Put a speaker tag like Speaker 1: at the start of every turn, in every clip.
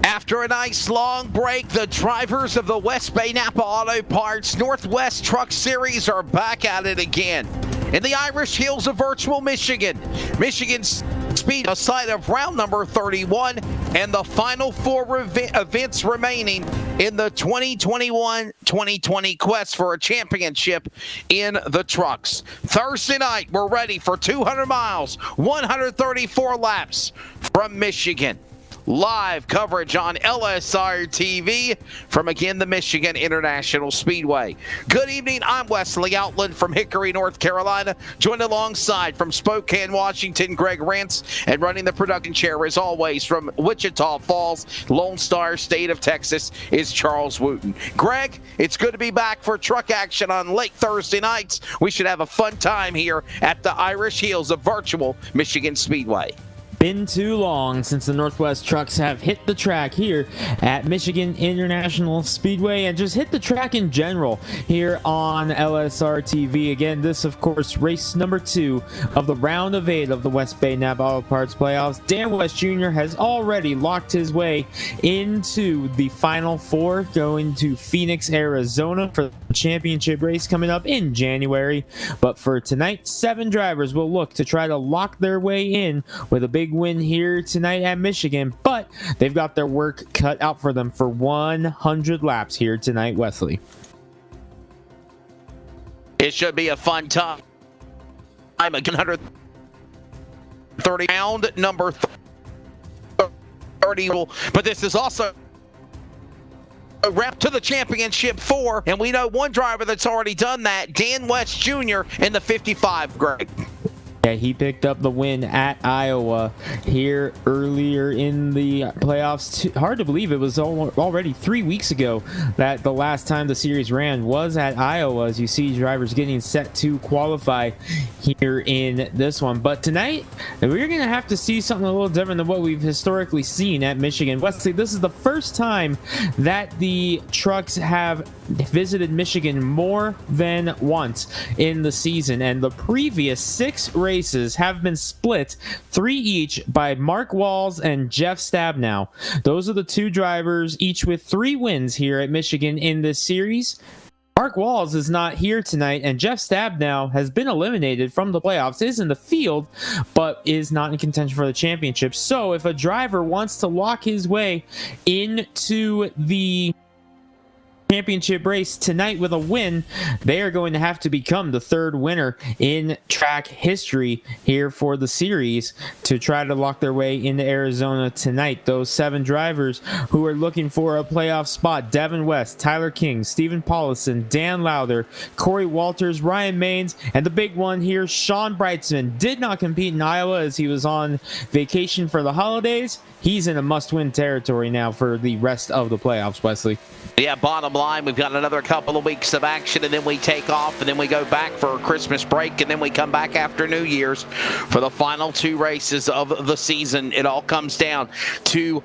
Speaker 1: After a nice long break, the drivers of the West Bay Napa Auto Parts Northwest Truck Series are back at it again. In the Irish Hills of Virtual Michigan, Michigan's speed aside of round number 31 and the final four events remaining in the 2021-2020 quest for a championship in the trucks. Thursday night, we're ready for 200 miles, 134 laps from Michigan. Live coverage on LSR TV from, again, the Michigan International Speedway. Good evening. I'm Wesley Outland from Hickory, North Carolina, joined alongside from Spokane, Washington, Greg Rentz, and running the production chair, as always, from Wichita Falls, Lone Star State of Texas, is Charles Wooten. Greg, it's good to be back for truck action on late Thursday nights. We should have a fun time here at the Irish Hills of Virtual Michigan Speedway.
Speaker 2: Been too long since the Northwest trucks have hit the track here at Michigan International Speedway and just hit the track in general here on LSR TV. Again, this, of course, race number 2 of the round of 8 of the West Bay Napa Auto Parts playoffs. Dan West Jr. has already locked his way into the final 4, going to Phoenix, Arizona for the championship race coming up in January. But for tonight, 7 drivers will look to try to lock their way in with a big win here tonight at Michigan, but they've got their work cut out for them for 100 laps here tonight, Wesley.
Speaker 1: It should be a fun time. I'm again 130 round number 30, but this is also a wrap to the championship 4, and we know one driver that's already done that, Dan West Jr. in the 55, Greg.
Speaker 2: Yeah, he picked up the win at Iowa here earlier in the playoffs. Hard to believe it was already 3 weeks ago that the last time the series ran was at Iowa, as you see drivers getting set to qualify here in this one. But tonight, we're going to have to see something a little different than what we've historically seen at Michigan. Wesley, this is the first time that the trucks have visited Michigan more than once in the season, and the previous 6 races have been split 3 each by Mark Walls and Jeff Stabnow. Those are the 2 drivers, each with 3 wins here at Michigan in this series. Mark Walls is not here tonight, and Jeff Stabnow has been eliminated from the playoffs, is in the field, but is not in contention for the championship. So if a driver wants to lock his way into the championship race tonight with a win, they are going to have to become the 3rd winner in track history here for the series to try to lock their way into Arizona tonight. Those 7 drivers who are looking for a playoff spot: Devin West, Tyler King, Stephen Paulison, Dan Lowther, Corey Walters, Ryan Maines, and the big one here, Shawn Bridesman, did not compete in Iowa as he was on vacation for the holidays. He's in a must-win territory now for the rest of the playoffs, Wesley.
Speaker 1: Yeah, bottom line, line. We've got another couple of weeks of action, and then we take off, and then we go back for a Christmas break, and then we come back after New Year's for the final 2 races of the season. It all comes down to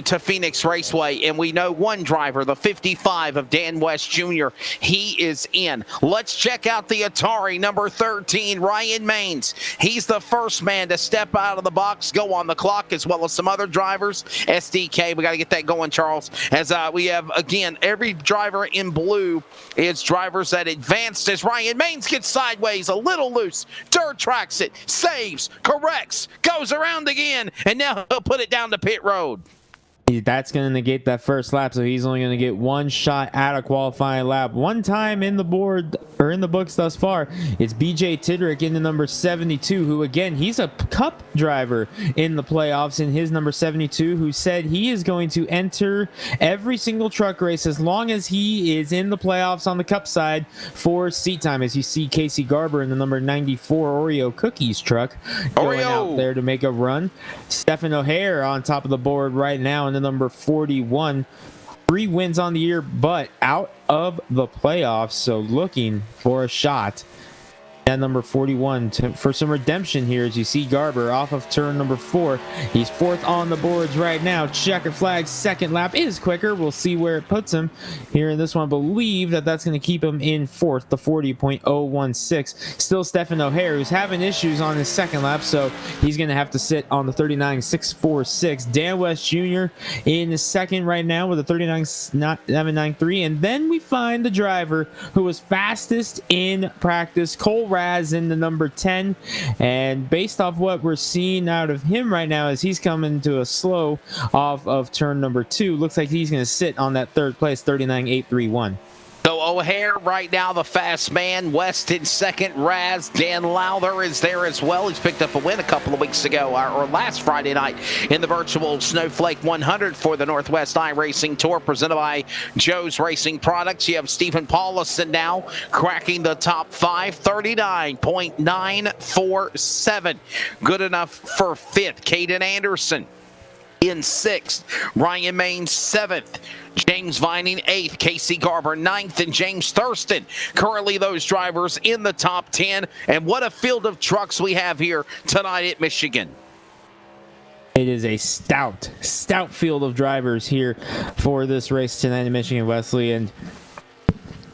Speaker 1: to Phoenix Raceway, and we know one driver, the 55 of Dan West Jr., he is in. Let's check out the Atari number 13, Ryan Maines. He's the first man to step out of the box, go on the clock, as well as some other drivers. SDK, we got to get that going, Charles, as we have, again, every driver in blue is drivers that advanced as Ryan Maines gets sideways, a little loose, dirt tracks it, saves, corrects, goes around again, and now he'll put it down the pit road.
Speaker 2: That's going to negate that first lap, so he's only going to get one shot at a qualifying lap. One time in the board, or in the books thus far, it's BJ Tidrick in the number 72, who, again, he's a cup driver in the playoffs in his number 72, who said he is going to enter every single truck race as long as he is in the playoffs on the cup side for seat time. As you see Casey Garber in the number 94 Oreo Cookies truck going out there to make a run. Stephen O'Hare on top of the board right now in the number 41. 3 wins on the year, but out of the playoffs, so looking for a shot at number 41 for some redemption here. As you see Garber off of turn number 4, he's 4th on the boards right now. Checker flag, second lap is quicker. We'll see where it puts him here in this one. I believe that's going to keep him in 4th, the 40.016. Still Stephen O'Hare, who's having issues on his second lap, so he's going to have to sit on the 39.646. Dan West Jr. in the second right now with a 39.793, and then we find the driver who was fastest in practice, Cole Raz in the number 10, and based off what we're seeing out of him right now as he's coming to a slow off of turn number 2, looks like he's going to sit on that 3rd place, 39.831.
Speaker 1: So O'Hare right now the fast man, West in second, Raz, Dan Lowther is there as well. He's picked up a win a couple of weeks ago, or last Friday night, in the virtual Snowflake 100 for the Northwest iRacing Tour presented by Joe's Racing Products. You have Stephen Paulison now cracking the top 5, 39.947. Good enough for 5th. Caden Anderson in 6th, Ryan Maines 7th, James Vining 8th, Casey Garber 9th, and James Thurston. Currently those drivers in the top 10. And what a field of trucks we have here tonight at Michigan.
Speaker 2: It is a stout field of drivers here for this race tonight in Michigan, Wesley, and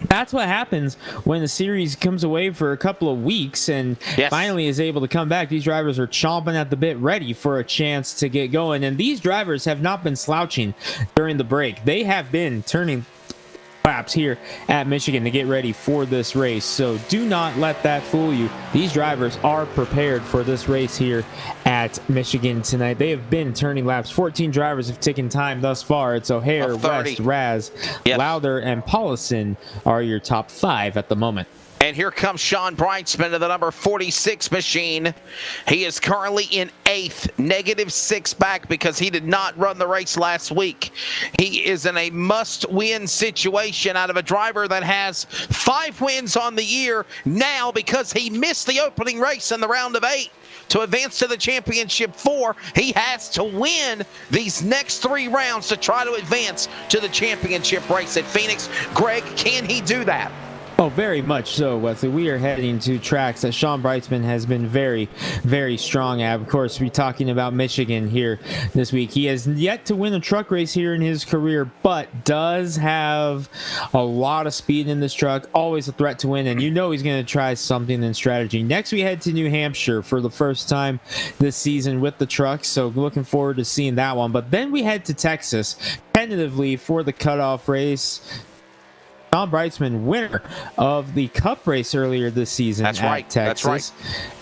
Speaker 2: that's what happens when the series comes away for a couple of weeks and finally is able to come back. These drivers are chomping at the bit, ready for a chance to get going. And these drivers have not been slouching during the break. They have been turning laps here at Michigan to get ready for this race. So do not let that fool you. These drivers are prepared for this race here at Michigan tonight. They have been turning laps. 14 drivers have taken time thus far. It's O'Hare, West, Raz, Lowther, and Paulison are your top 5 at the moment.
Speaker 1: And here comes Shawn Bridesman of the number 46 machine. He is currently in 8th, -6 back because he did not run the race last week. He is in a must-win situation out of a driver that has 5 wins on the year now because he missed the opening race in the round of 8. To advance to the championship 4, he has to win these next 3 rounds to try to advance to the championship race at Phoenix. Greg, can he do that?
Speaker 2: Oh, very much so, Wesley. We are heading to tracks that Shawn Bridesman has been very, very strong at. Of course, we're talking about Michigan here this week. He has yet to win a truck race here in his career, but does have a lot of speed in this truck. Always a threat to win, and you know he's going to try something in strategy. Next, we head to New Hampshire for the first time this season with the truck, so looking forward to seeing that one. But then we head to Texas, tentatively for the cutoff race. Shawn Bridesman, winner of the Cup race earlier this season at Texas.
Speaker 1: That's right.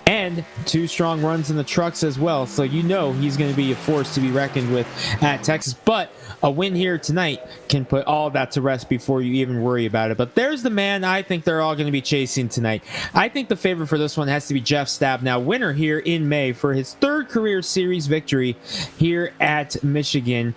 Speaker 2: And 2 strong runs in the trucks as well. So you know he's going to be a force to be reckoned with at Texas. But a win here tonight can put all that to rest before you even worry about it. But there's the man I think they're all going to be chasing tonight. I think the favorite for this one has to be Jeff Stabnow, winner here in May for his 3rd career series victory here at Michigan.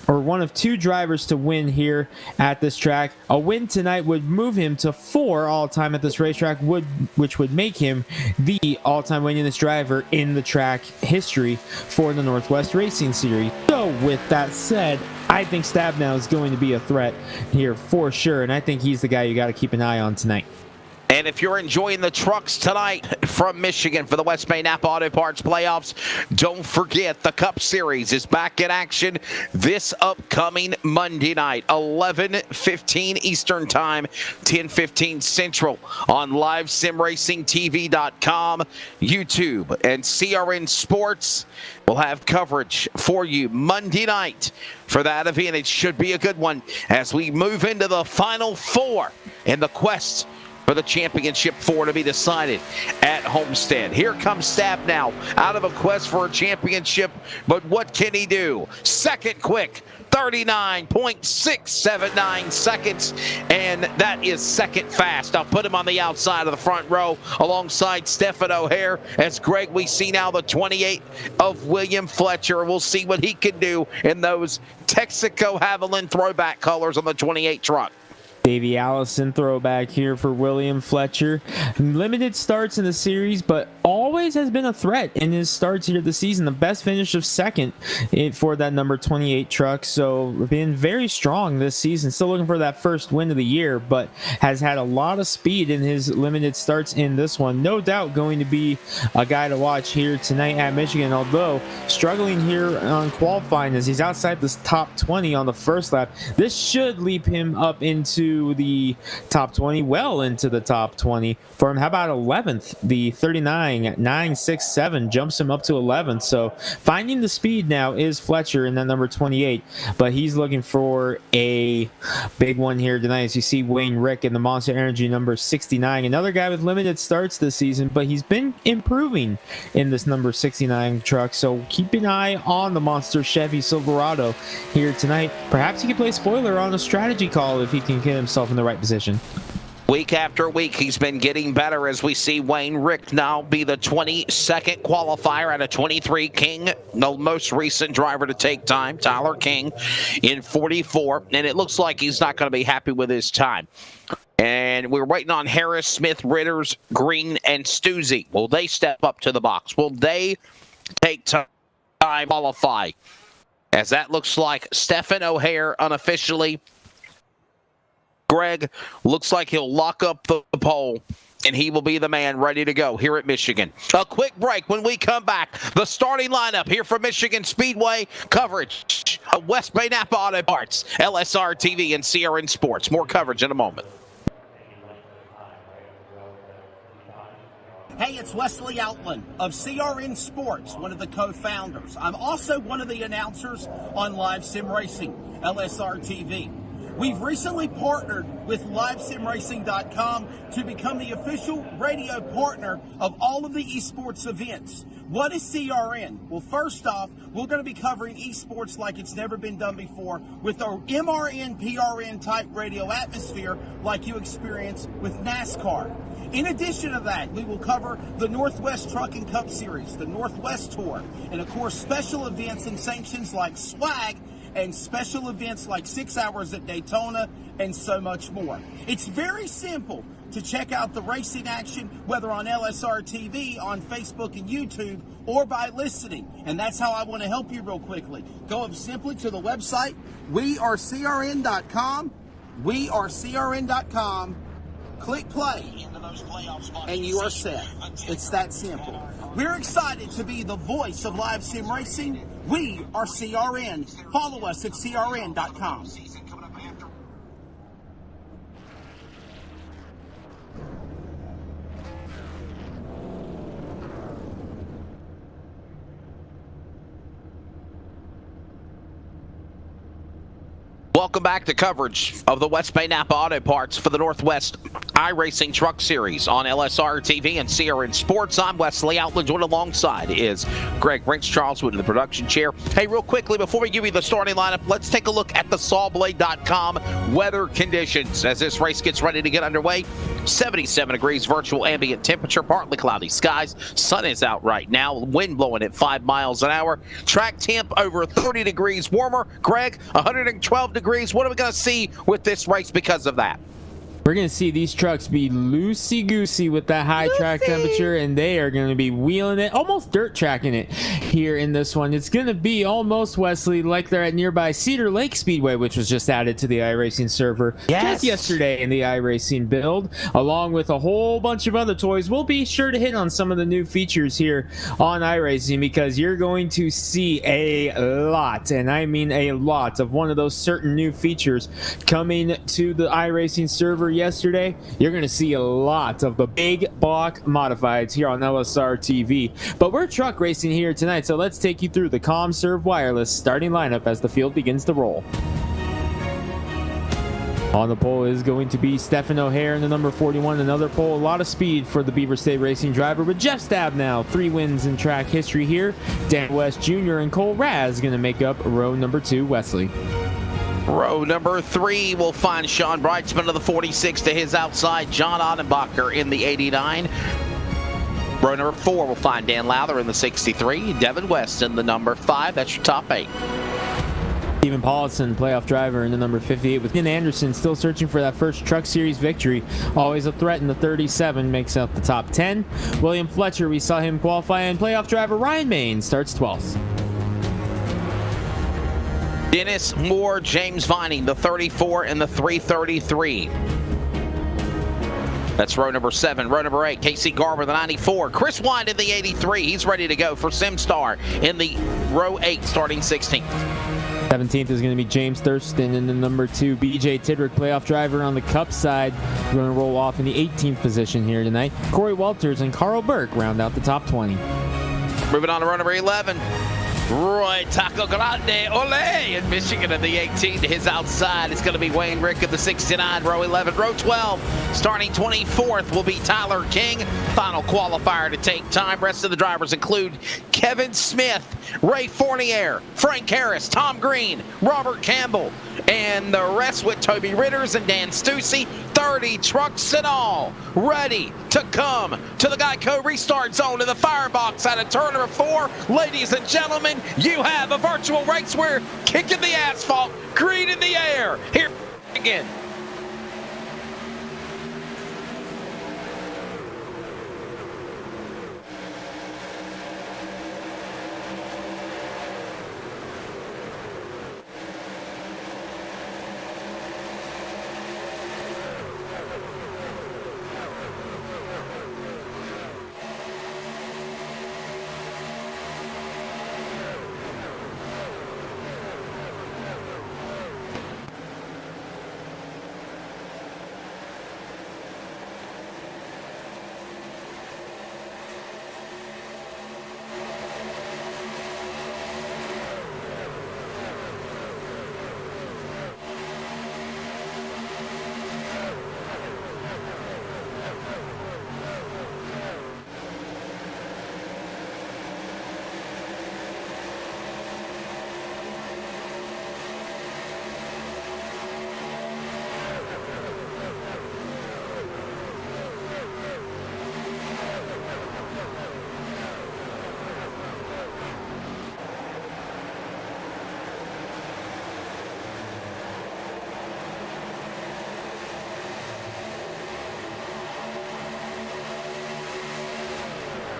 Speaker 2: One of 2 drivers to win here at this track. A win tonight would move him to 4 all-time at this racetrack, which would make him the all-time winningest driver in the track history for the Northwest Racing Series. So with that said, I think Stabnow is going to be a threat here for sure, and I think he's the guy you got to keep an eye on tonight.
Speaker 1: And if you're enjoying the trucks tonight from Michigan for the West Bay Napa Auto Parts playoffs, don't forget the Cup Series is back in action this upcoming Monday night, 11:15 Eastern Time, 10:15 Central on LiveSimRacingTV.com, YouTube, and CRN Sports will have coverage for you Monday night for that event. It should be a good one as we move into the Final Four in the quest for the championship four to be decided at Homestead. Here comes Stabnow out of a quest for a championship, but what can he do? Second quick, 39.679 seconds, and that is second fast. I'll put him on the outside of the front row alongside Stephen O'Hare. As Greg, we see now the 28 of William Fletcher. We'll see what he can do in those Texaco Haviland throwback colors on the 28 truck.
Speaker 2: Davey Allison throwback here for William Fletcher. Limited starts in the series, but always has been a threat in his starts here this season. The best finish of second for that number 28 truck. So been very strong this season. Still looking for that first win of the year, but has had a lot of speed in his limited starts in this one. No doubt going to be a guy to watch here tonight at Michigan, although struggling here on qualifying as he's outside this top 20 on the first lap. This should leap him up into the top 20, well into the top 20 for him. How about 11th? The 39.967 jumps him up to 11th. So finding the speed now is Fletcher in that number 28, but he's looking for a big one here tonight. As you see Wayne Rick in the Monster Energy number 69, another guy with limited starts this season, but he's been improving in this number 69 truck. So keep an eye on the Monster Chevy Silverado here tonight. Perhaps he can play spoiler on a strategy call if he can get himself in the right position.
Speaker 1: Week after week, he's been getting better as we see Wayne Rick now be the 22nd qualifier out of 23. King, the most recent driver to take time, Tyler King, in 44. And it looks like he's not going to be happy with his time. And we're waiting on Harris, Smith, Ritters, Green, and Stuzzi. Will they step up to the box? Will they take time to qualify? As that looks like Stephen O'Hare unofficially. Greg looks like he'll lock up the pole, and he will be the man ready to go here at Michigan. A quick break. When we come back, the starting lineup here for Michigan Speedway coverage of West Bay Napa Auto Parts, LSR TV, and CRN Sports. More coverage in a moment.
Speaker 3: Hey, it's Wesley Outland of CRN Sports, one of the co-founders. I'm also one of the announcers on Live Sim Racing, LSR TV. We've recently partnered with LiveSimRacing.com to become the official radio partner of all of the esports events. What is CRN? Well, first off, we're going to be covering esports like it's never been done before with our MRN, PRN type radio atmosphere like you experience with NASCAR. In addition to that, we will cover the Northwest Trucking Cup Series, the Northwest Tour, and of course special events and sanctions like SWAG, and special events like 6 Hours at Daytona, and so much more. It's very simple to check out the racing action, whether on LSR TV, on Facebook and YouTube, or by listening. And that's how I want to help you real quickly. Go up simply to the website, wearecrn.com, wearecrn.com, click play, and you are set. It's that simple. We're excited to be the voice of Live Sim Racing. We are CRN. Follow us at crn.com.
Speaker 1: Welcome back to coverage of the West Bay Napa Auto Parts for the Northwest iRacing Truck Series on LSR TV and CRN Sports. I'm Wesley Outland. Joined alongside is Greg Rinks, Charles Wood in the production chair. Hey, real quickly, before we give you the starting lineup, let's take a look at the sawblade.com weather conditions as this race gets ready to get underway. 77 degrees virtual ambient temperature, partly cloudy skies. Sun is out right now. Wind blowing at 5 miles an hour. Track temp over 30 degrees warmer. Greg, 112 degrees. What are we going to see with this race because of that?
Speaker 2: We're going to see these trucks be loosey-goosey with that high track temperature, and they are going to be wheeling it, almost dirt tracking it here in this one. It's going to be almost, Wesley, like they're at nearby Cedar Lake Speedway, which was just added to the iRacing server just yesterday in the iRacing build, along with a whole bunch of other toys. We'll be sure to hit on some of the new features here on iRacing, because you're going to see a lot, and I mean a lot, of one of those certain new features coming to the iRacing server yesterday. You're going to see a lot of the big block modifieds here on LSR TV. But we're truck racing here tonight, so let's take you through the ComServe Wireless starting lineup as the field begins to roll. On the pole is going to be Stephen O'Hare in the number 41. Another pole, a lot of speed for the Beaver State Racing driver, but Jeff Stabnow, 3 wins in track history here. Dan West Jr. and Cole Raz going to make up row number 2, Wesley.
Speaker 1: Row number 3 will find Shawn Bridesman of the 46 to his outside, John Ottenbacher in the 89. Row number 4 will find Dan Lowther in the 63, Devin West in the number 5. That's your top 8.
Speaker 2: Stephen Paulson, playoff driver in the number 58, with Caden Anderson still searching for that first Truck Series victory. Always a threat in the 37, makes up the top 10. William Fletcher, we saw him qualify, and playoff driver Ryan Main starts 12th.
Speaker 1: Dennis Moore, James Vining, the 34 and the 333. That's row number 7. Row number 8, Casey Garber, the 94. Chris Wind in the 83. He's ready to go for SimStar in the row 8, starting 16th.
Speaker 2: 17th is going to be James Thurston in the number 2. BJ Tidrick, playoff driver on the Cup side, going to roll off in the 18th position here tonight. Corey Walters and Carl Burke round out the top 20.
Speaker 1: Moving on to row number 11. Roy Taco Grande Ole in Michigan in the 18 to his outside. It's going to be Wayne Rick of the 69, row 11. Row 12, starting 24th, will be Tyler King. Final qualifier to take time. Rest of the drivers include Kevin Smith, Ray Fournier, Frank Harris, Tom Green, Robert Campbell, and the rest with Toby Ritters and Dan Stussy. 30 trucks in all, ready to come to the Geico restart zone in the firebox out of turn number 4. Ladies and gentlemen, you have a virtual race. We're kicking the asphalt, green in the air. Here again.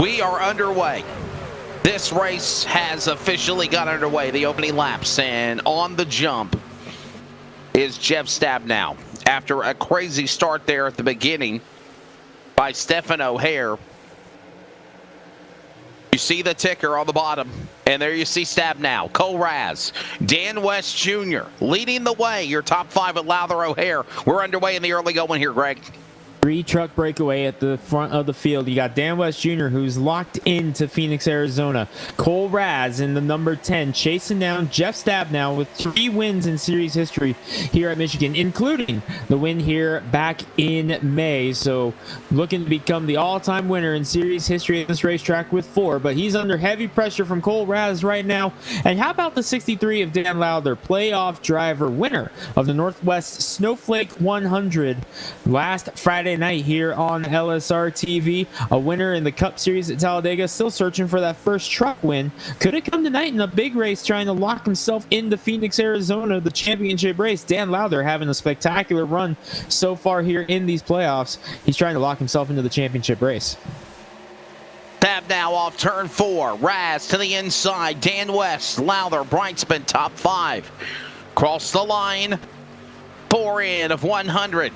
Speaker 1: We are underway. This race has officially got underway, the opening laps, and on the jump is Jeff Stabnow. After a crazy start there at the beginning by Stephen O'Hare, you see the ticker on the bottom, and there you see Stabnow, Cole Raz, Dan West Jr. leading the way. Your top 5 at Lowther O'Hare. We're underway in the early going here, Greg.
Speaker 2: 3-truck breakaway at the front of the field. You got Dan West Jr., who's locked into Phoenix, Arizona. Cole Raz in the number 10, chasing down Jeff Stabnow with 3 wins in series history here at Michigan, including the win here back in May. So looking to become the all-time winner in series history at this racetrack with 4, but he's under heavy pressure from Cole Raz right now. And how about the 63 of Dan Lowther, playoff driver, winner of the Northwest Snowflake 100 last Friday Friday night here on LSR TV. A winner in the Cup Series at Talladega, still searching for that first truck win. Could it come tonight in a big race, trying to lock himself into Phoenix, Arizona, the championship race? Dan Lowther having a spectacular run so far here in these playoffs. He's trying to lock himself into the championship race.
Speaker 1: Tab now off turn 4. Raz to the inside. Dan West, Lowther, Bridesman, top 5. Cross the line. 4 in of 100.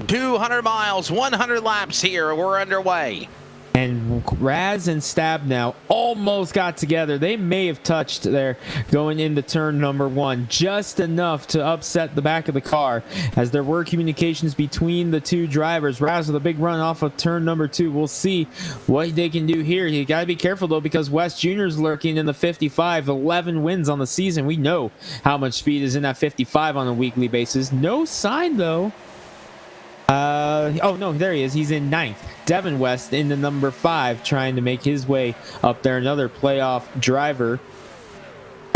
Speaker 1: 200 miles, 100 laps here. We're underway.
Speaker 2: And Raz and Stab now almost got together. They may have touched there going into turn number 1. Just enough to upset the back of the car as there were communications between the two drivers. Raz with a big run off of turn number 2. We'll see what they can do here. You got to be careful, though, because West Jr. is lurking in the 55. 11 wins on the season. We know how much speed is in that 55 on a weekly basis. No sign, though. Oh, no, there he is. He's in 9th. Devin West in the number 5, trying to make his way up there. Another playoff driver.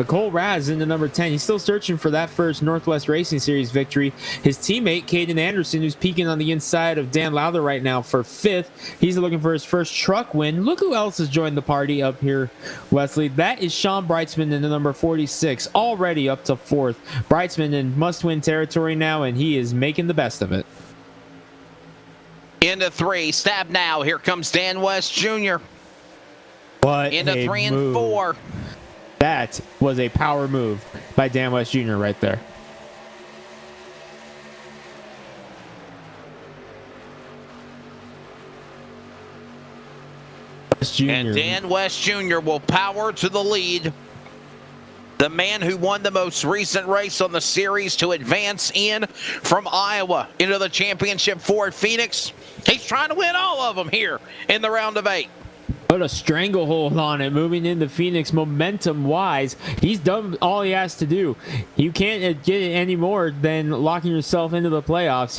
Speaker 2: Cole Raz in the number 10. He's still searching for that first Northwest Racing Series victory. His teammate, Caden Anderson, who's peeking on the inside of Dan Lowther right now for 5th. He's looking for his first truck win. Look who else has joined the party up here, Wesley. That is Shawn Bridesman in the number 46, already up to 4th. Bridesman in must-win territory now, and he is making the best of it.
Speaker 1: Into 3, Stab now. Here comes Dan West Jr.
Speaker 2: What
Speaker 1: into
Speaker 2: a
Speaker 1: 3
Speaker 2: move.
Speaker 1: and 4.
Speaker 2: That was a power move by Dan West Jr. right there. West Jr.
Speaker 1: And Dan West Jr. will power to the lead. The man who won the most recent race on the series to advance in from Iowa into the championship for Phoenix. He's trying to win all of them here in the round of 8.
Speaker 2: Put a stranglehold on it, moving into Phoenix momentum-wise. He's done all he has to do. You can't get it any more than locking yourself into the playoffs.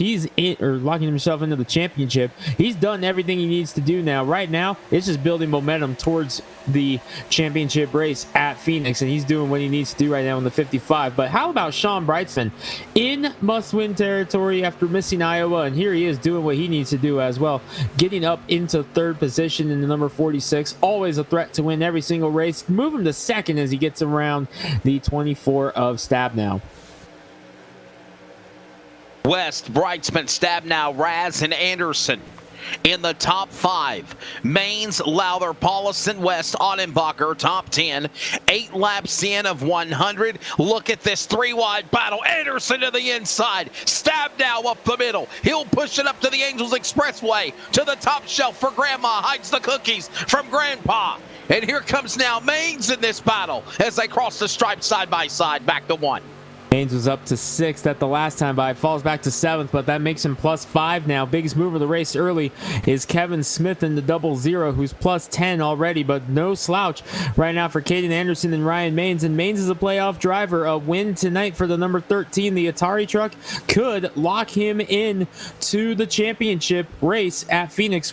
Speaker 2: Locking himself into the championship. He's done everything he needs to do now. Right now, it's just building momentum towards the championship race at Phoenix, and he's doing what he needs to do right now in the 55. But how about Shawn Bridesman in must-win territory after missing Iowa, and here he is doing what he needs to do as well, getting up into 3rd position in the number 46. Always a threat to win every single race. Move him to 2nd as he gets around the 24 of Stab now.
Speaker 1: West, Bridesman, Stab now, Raz, and Anderson in the top 5. Maines, Lowther, Paulison, West, Ottenbacher, top 10. 8 laps in of 100. Look at this 3-wide battle. Anderson to the inside. Stab now up the middle. He'll push it up to the Angels Expressway. To the top shelf for Grandma. Hides the cookies from Grandpa. And here comes now Maines in this battle as they cross the stripe side by side. Back to 1.
Speaker 2: Maines was up to 6th at the last time by. Falls back to 7th, but that makes him +5 now. Biggest move of the race early is Kevin Smith in the 00, who's +10 already, but no slouch right now for Caden Anderson and Ryan Maines. And Maines is a playoff driver. A win tonight for the number 13, the Atari truck, could lock him in to the championship race at Phoenix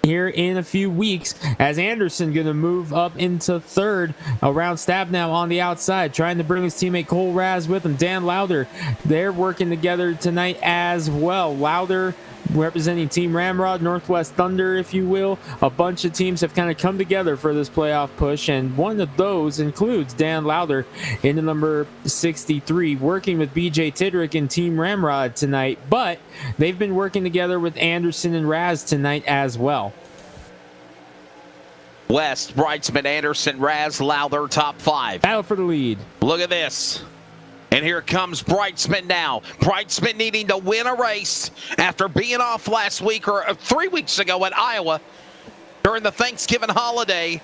Speaker 2: here in a few weeks, as Anderson going to move up into 3rd around Stab now on the outside, trying to bring his teammate Cole Raz with him. Dan Lowther, they're working together tonight as well. Lowther representing Team Ramrod, Northwest Thunder, if you will. A bunch of teams have kind of come together for this playoff push, and one of those includes Dan Lowther in the number 63, working with BJ Tidrick and Team Ramrod tonight, but they've been working together with Anderson and Raz tonight as well.
Speaker 1: West, Bridesman, Anderson, Raz, Lowther, top 5.
Speaker 2: Battle for the lead.
Speaker 1: Look at this. And here comes Bridesman now. Bridesman needing to win a race after being off last week or 3 weeks ago at Iowa during the Thanksgiving holiday.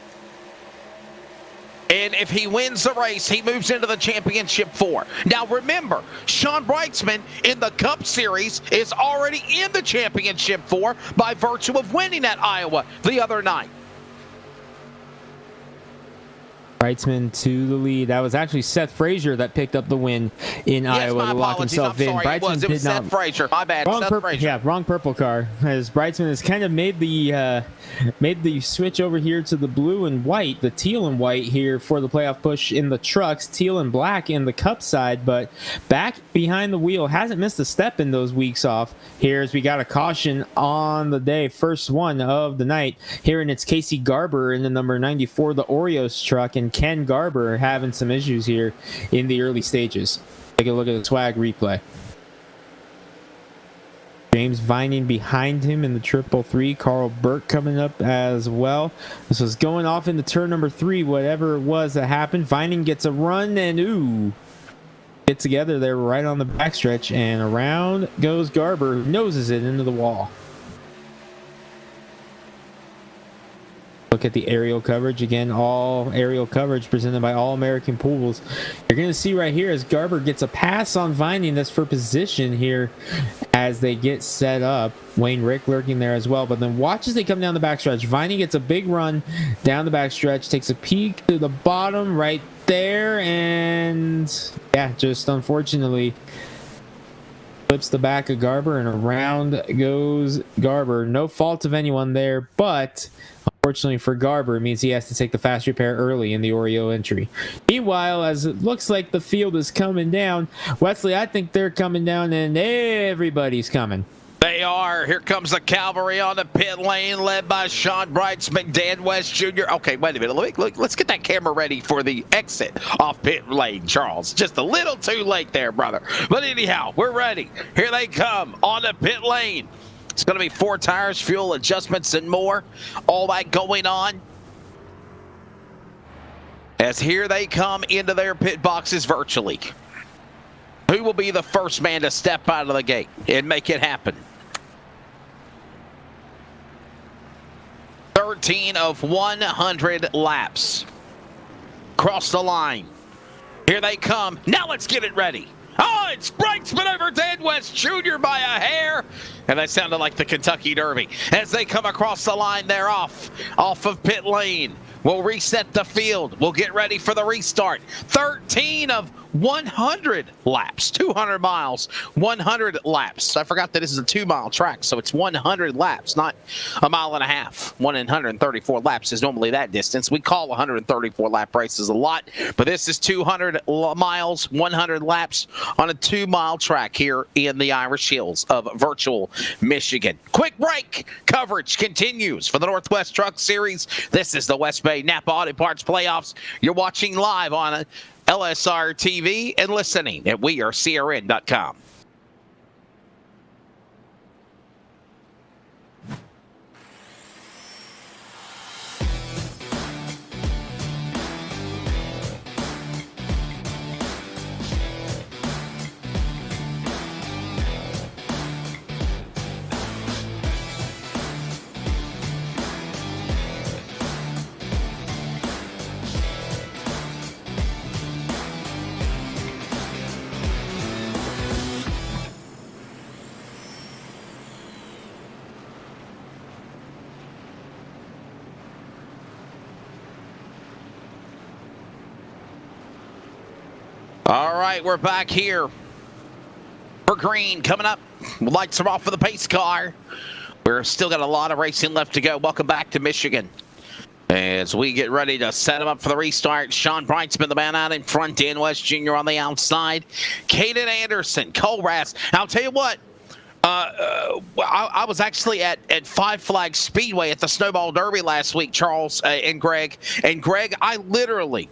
Speaker 1: And if he wins the race, he moves into the championship 4. Now remember, Shawn Bridesman in the Cup Series is already in the championship 4 by virtue of winning at Iowa the other night.
Speaker 2: Bridesman to the lead. That was actually Seth Frazier that picked up the win in Iowa to lock himself in.
Speaker 1: Bridesman
Speaker 2: did not.
Speaker 1: Seth Frazier. My bad. Seth Frazier.
Speaker 2: Yeah, wrong purple car. As Bridesman has kind of made the switch over here to the blue and white, the teal and white here for the playoff push in the trucks, teal and black in the cup side, but back behind the wheel, hasn't missed a step in those weeks off. Here as we got a caution on the day, first one of the night. Here and it's Casey Garber in the number 94, the Oreos truck, and Ken Garber having some issues here in the early stages. Take a look at the swag replay. James Vining behind him in the 333. Carl Burke coming up as well. This was going off into turn number 3, whatever it was that happened. Vining gets a run and get together there right on the backstretch, and around goes Garber, who noses it into the wall. Look at the aerial coverage again. All aerial coverage presented by All American Pools. You're going to see right here as Garber gets a pass on Vining. That's for position here as they get set up. Wayne Rick lurking there as well. But then watch as they come down the backstretch. Vining gets a big run down the backstretch. Takes a peek to the bottom right there. And yeah, just unfortunately flips the back of Garber and around goes Garber. No fault of anyone there, but unfortunately for Garber, it means he has to take the fast repair early in the Oreo entry. Meanwhile, as it looks like the field is coming down, Wesley, I think they're coming down and everybody's coming.
Speaker 1: They are. Here comes the cavalry on the pit lane, led by Shawn Bridesman, Dan West Jr. Okay, wait a minute. Let's get that camera ready for the exit off pit lane, Charles. Just a little too late there, brother. But anyhow, we're ready. Here they come on the pit lane. It's going to be 4 tires, fuel adjustments, and more. All that going on. As here they come into their pit boxes virtually. Who will be the first man to step out of the gate and make it happen? 13 of 100 laps. Cross the line. Here they come. Now let's get it ready. Oh, it's Bridesman over Dan West Jr. by a hair. And that sounded like the Kentucky Derby. As they come across the line, they're off of pit lane. We'll reset the field. We'll get ready for the restart. 13 of 100 laps, 200 miles, 100 laps. I forgot that this is a 2-mile track, so it's 100 laps, not a mile and a half. 134 laps is normally that distance. We call 134 lap races a lot, but this is 200 miles, 100 laps on a 2-mile track here in the Irish Hills of virtual Michigan. Quick break. Coverage continues for the Northwest Truck Series. This is the West Bay Napa Auto Parts Playoffs. You're watching live on LSR TV and listening at wearecrn.com. All right, we're back here for green coming up. Lights are off for the pace car. We're still got a lot of racing left to go. Welcome back to Michigan. As we get ready to set them up for the restart, Shawn Bridesman, the man out in front, Dan West Jr. on the outside, Caden Anderson, Cole Rass. I'll tell you what, I was actually at Five Flags Speedway at the Snowball Derby last week, Charles and Greg. And Greg, I literally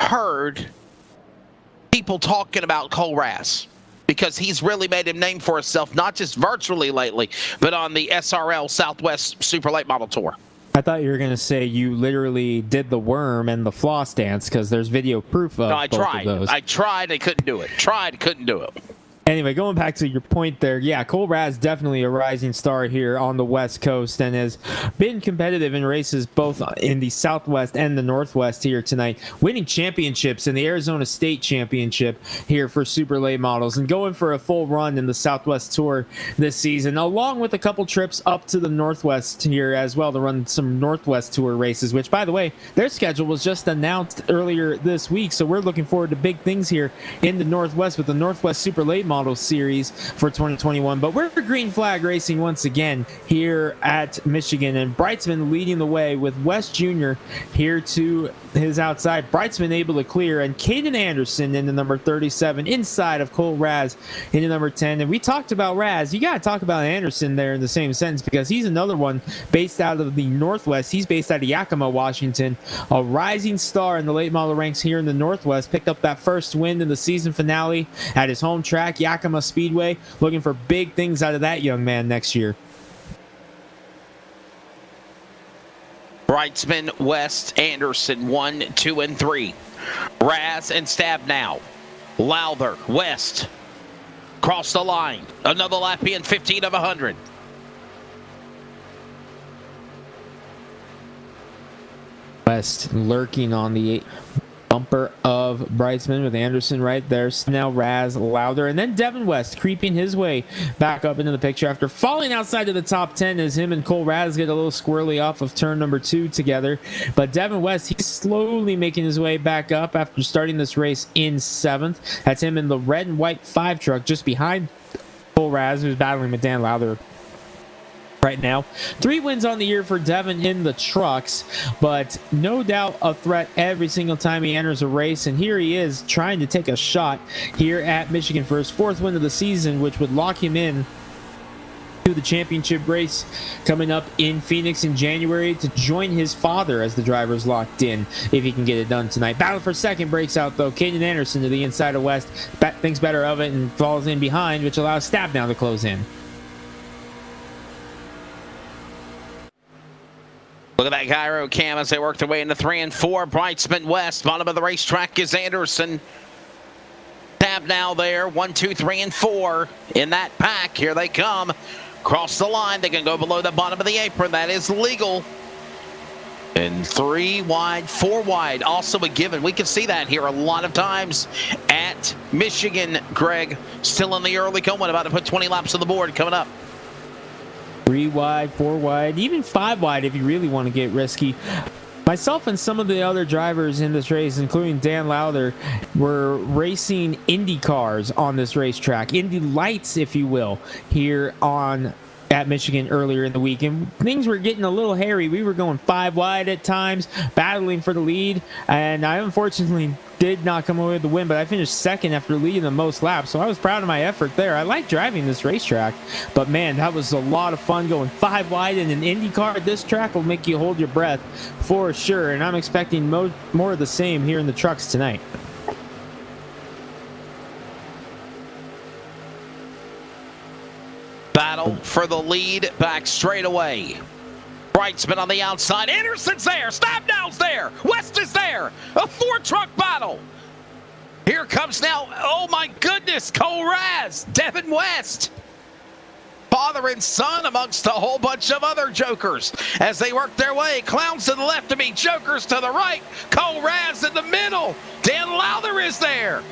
Speaker 1: heard people talking about Cole Rass because he's really made a name for himself, not just virtually lately, but on the SRL Southwest Super Late Model Tour.
Speaker 2: I thought you were going to say you literally did the worm and the floss dance because there's video proof of both of those.
Speaker 1: I tried. I couldn't do it. Couldn't do it.
Speaker 2: Anyway, going back to your point there, yeah, Cole Raz definitely a rising star here on the West Coast and has been competitive in races both in the Southwest and the Northwest here tonight, winning championships in the Arizona State Championship here for super late models and going for a full run in the Southwest Tour this season, along with a couple trips up to the Northwest here as well to run some Northwest Tour races, which, by the way, their schedule was just announced earlier this week, so we're looking forward to big things here in the Northwest with the Northwest Super Late Model Series for 2021. But we're green flag racing once again here at Michigan, and Bridesman leading the way with West Jr. here to his outside. Bridesman able to clear, and Caden Anderson in the number 37 inside of Cole Raz in the number 10. And we talked about Raz. You got to talk about Anderson there in the same sentence because he's another one based out of the Northwest. He's based out of Yakima, Washington, a rising star in the late model ranks here in the Northwest. Picked up that first win in the season finale at his home track, Yakima Speedway. Looking for big things out of that young man next year.
Speaker 1: Bridesman, West, Anderson, 1, 2, and 3. Raz and Stab now. Lowther, West. Cross the line. Another lap in, 15 of 100.
Speaker 2: West lurking on the bumper of Bridesman with Anderson right there. Now Raz, Lowther, and then Devin West creeping his way back up into the picture after falling outside of the top 10 as him and Cole Raz get a little squirrely off of turn number 2 together. But Devin West, he's slowly making his way back up after starting this race in 7th. That's him in the red and white 5 truck just behind Cole Raz, who's battling with Dan Lowther right now. 3 wins on the year for Devin in the trucks, but no doubt a threat every single time he enters a race. And here he is trying to take a shot here at Michigan for his 4th win of the season, which would lock him in to the championship race coming up in Phoenix in January to join his father as the driver's locked in if he can get it done tonight. Battle for second breaks out though. Caden Anderson to the inside of West thinks better of it and falls in behind, which allows Stab now to close in.
Speaker 1: Look at that gyro cam as they work their way into 3 and 4. Bridesman, West. Bottom of the racetrack is Anderson. Tab now there. 1, 2, 3, and 4 in that pack. Here they come. Cross the line. They can go below the bottom of the apron. That is legal. And 3 wide, 4 wide. Also a given. We can see that here a lot of times at Michigan, Greg. Still in the early going. About to put 20 laps on the board coming up.
Speaker 2: 3 wide, 4 wide, even 5 wide if you really want to get risky. Myself and some of the other drivers in this race, including Dan Lowther, were racing Indy cars on this racetrack, Indy lights, if you will, here at Michigan earlier in the week, and things were getting a little hairy. We were going 5 wide at times, battling for the lead, and I unfortunately did not come away with the win, but I finished 2nd after leading the most laps, so I was proud of my effort there. I like driving this racetrack, but man, that was a lot of fun going 5 wide in an Indy car. This track will make you hold your breath for sure, and I'm expecting more of the same here in the trucks tonight.
Speaker 1: Battle for the lead back straight away. Bridesman on the outside. Anderson's there. Stabnow's there. West is there. A 4-truck battle. Here comes now, oh my goodness, Cole Raz, Devin West. Father and son amongst a whole bunch of other jokers as they work their way. Clowns to the left to meet jokers to the right. Cole Raz in the middle. Dan Lowther is there.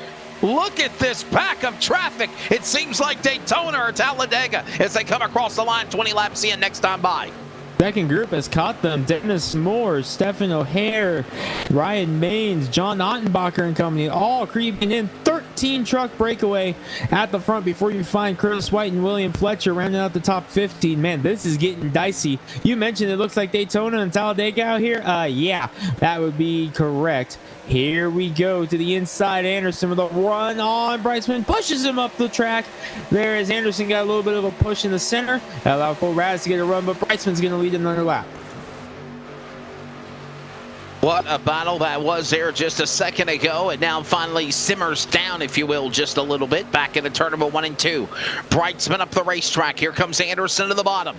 Speaker 1: Look at this pack of traffic. It seems like Daytona or Talladega as they come across the line 20 laps in next time by.
Speaker 2: Second group has caught them. Dennis Moore, Stephen O'Hare, Ryan Maines, John Ottenbacher and company all creeping in. 13 truck breakaway at the front before you find Curtis White and William Fletcher rounding out the top 15. Man, this is getting dicey. You mentioned it looks like Daytona and Talladega out here. Yeah, that would be correct. Here we go to the inside. Anderson with a run on. Bridesman pushes him up the track. There is Anderson got a little bit of a push in the center. Allow Cole Raz to get a run, but Bridesman's going to lead another lap.
Speaker 1: What a battle that was there just a second ago. And now finally simmers down, if you will, just a little bit. Back into turn number 1 and 2. Bridesman up the racetrack. Here comes Anderson to the bottom.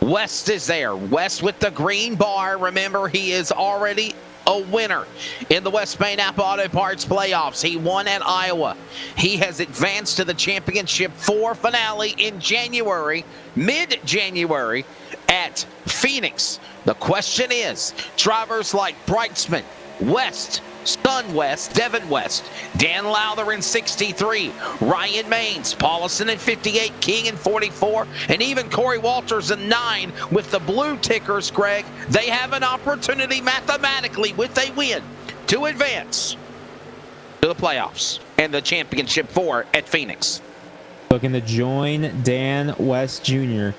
Speaker 1: West is there. West with the green bar. Remember, he is already a winner in the West Bay Napa Auto Parts playoffs. He won at Iowa. He has advanced to the Championship 4 finale in January, mid-January, at Phoenix. The question is, drivers like Bridesman, West, Sun West, Devin West, Dan Lowther in 63, Ryan Maines, Paulison in 58, King in 44, and even Corey Walters in 9 with the blue tickers, Greg. They have an opportunity mathematically with a win to advance to the playoffs and the Championship 4 at Phoenix.
Speaker 2: Looking to join Dan West Jr.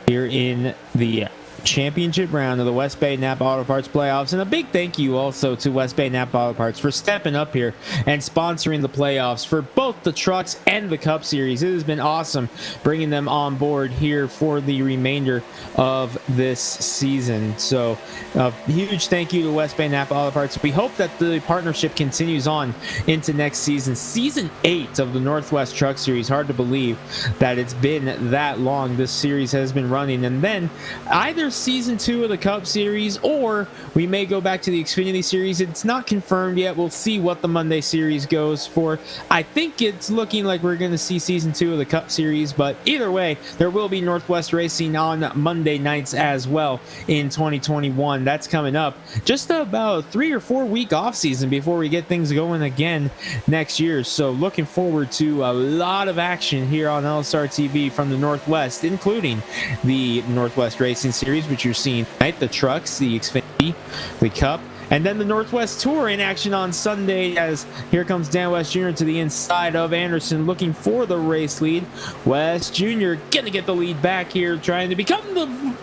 Speaker 2: here in the championship round of the West Bay Napa Auto Parts playoffs. And a big thank you also to West Bay Napa Auto Parts for stepping up here and sponsoring the playoffs for both the trucks and the Cup Series. It has been awesome bringing them on board here for the remainder of this season. So a huge thank you to West Bay Napa Auto Parts. We hope that the partnership continues on into next season. Season 8 of the Northwest Truck Series. Hard to believe that it's been that long. This series has been running. And then either season 2 of the Cup Series, or we may go back to the Xfinity Series. It's not confirmed yet. We'll see what the Monday Series goes for. I think it's looking like we're going to see season 2 of the Cup Series, but either way, there will be Northwest racing on Monday nights as well in 2021. That's coming up. Just about 3 or 4 week off season before we get things going again next year. So looking forward to a lot of action here on LSR TV from the Northwest, including the Northwest Racing Series, which you're seeing tonight, the trucks, the Xfinity, the Cup, and then the Northwest Tour in action on Sunday, as here comes Dan West Jr. to the inside of Anderson looking for the race lead. West Jr. gonna get the lead back here, trying to become the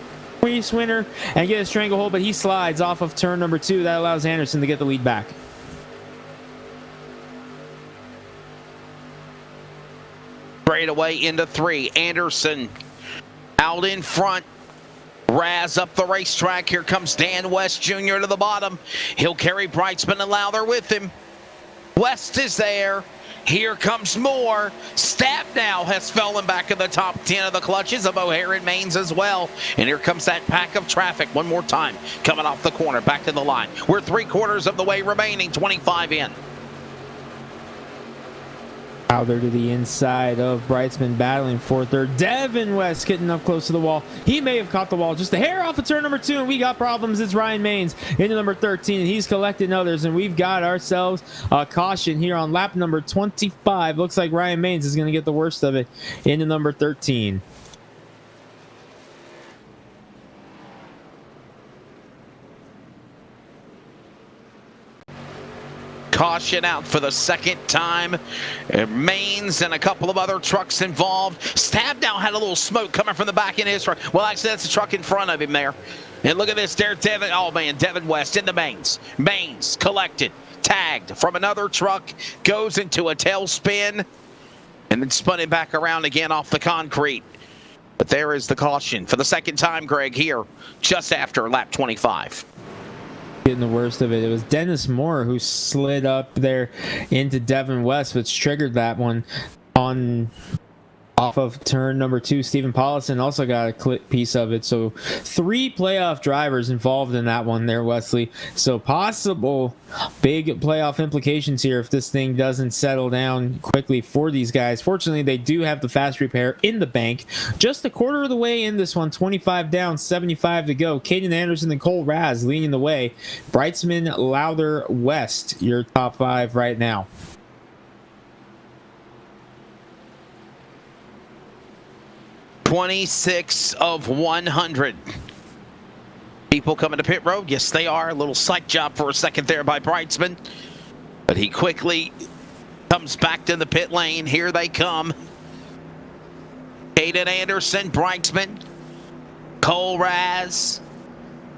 Speaker 2: race winner and get a stranglehold, but he slides off of turn number 2. That allows Anderson to get the lead back.
Speaker 1: Straight away into 3. Anderson out in front. Raz up the racetrack. Here comes Dan West Jr. to the bottom. He'll carry Bridesman and Lowther with him. West is there. Here comes more. Stab now has fallen back in the top 10 of the clutches of O'Hare and Maines as well. And here comes that pack of traffic one more time. Coming off the corner, back to the line. We're 3/4 of the way remaining, 25 in.
Speaker 2: Lowther to the inside of Bridesman, battling for third. Devin West getting up close to the wall. He may have caught the wall just a hair off of turn number 2, and we got problems. It's Ryan Maines into number 13, and he's collecting others, and we've got ourselves a caution here on lap number 25. Looks like Ryan Maines is going to get the worst of it into number 13.
Speaker 1: Caution out for the second time. Maines and a couple of other trucks involved. Stab now had a little smoke coming from the back end of his truck. Well, actually, that's the truck in front of him there. And look at this there, Devin. Oh, man, Devin West into Maines. Maines collected, tagged from another truck, goes into a tailspin, and then spun it back around again off the concrete. But there is the caution for the second time, Greg, here just after lap 25.
Speaker 2: Getting the worst of it. It was Dennis Moore who slid up there into Devin West, which triggered that one on off of turn number 2. Stephen Paulison also got a clip piece of it. So 3 playoff drivers involved in that one there, Wesley. So possible big playoff implications here if this thing doesn't settle down quickly for these guys. Fortunately, they do have the fast repair in the bank. Just a quarter of the way in this one, 25 down, 75 to go. Caden Anderson and Cole Raz leading the way. Bridesman, Lowther, West, your top 5 right now.
Speaker 1: $26 of 100. People coming to pit road. Yes, they are. A little sight job for a second there by Bridesman. But he quickly comes back to the pit lane. Here they come. Caden Anderson, Bridesman, Cole Raz.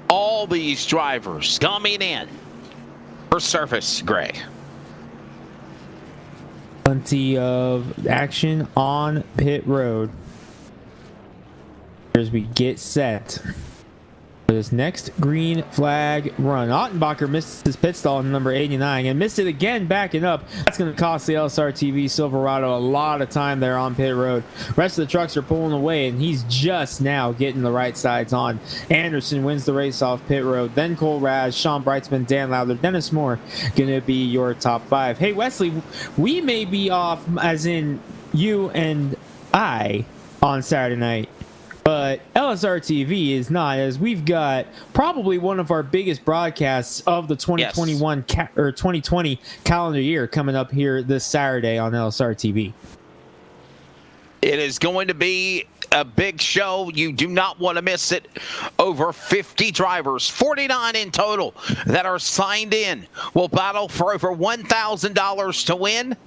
Speaker 1: All these drivers coming in for service, Greg.
Speaker 2: Plenty of action on pit road as we get set For this next green flag run, Ottenbacher missed his pit stall in number 89 and missed it again backing up. That's going to cost the LSR TV Silverado a lot of time there on pit road. Rest of the trucks are pulling away, and he's just now getting the right sides on. Anderson wins the race off pit road. Then Cole Raz, Shawn Bridesman, Dan Lowther, Dennis Moore going to be your top 5. Hey, Wesley, we may be off, as in you and I, on Saturday night. But LSR TV is not, as we've got probably one of our biggest broadcasts of the 2021 or 2020 calendar year coming up here this Saturday on LSR TV.
Speaker 1: It is going to be a big show. You do not want to miss it. Over 50 drivers, 49 in total, that are signed in, will battle for over $1,000 to win.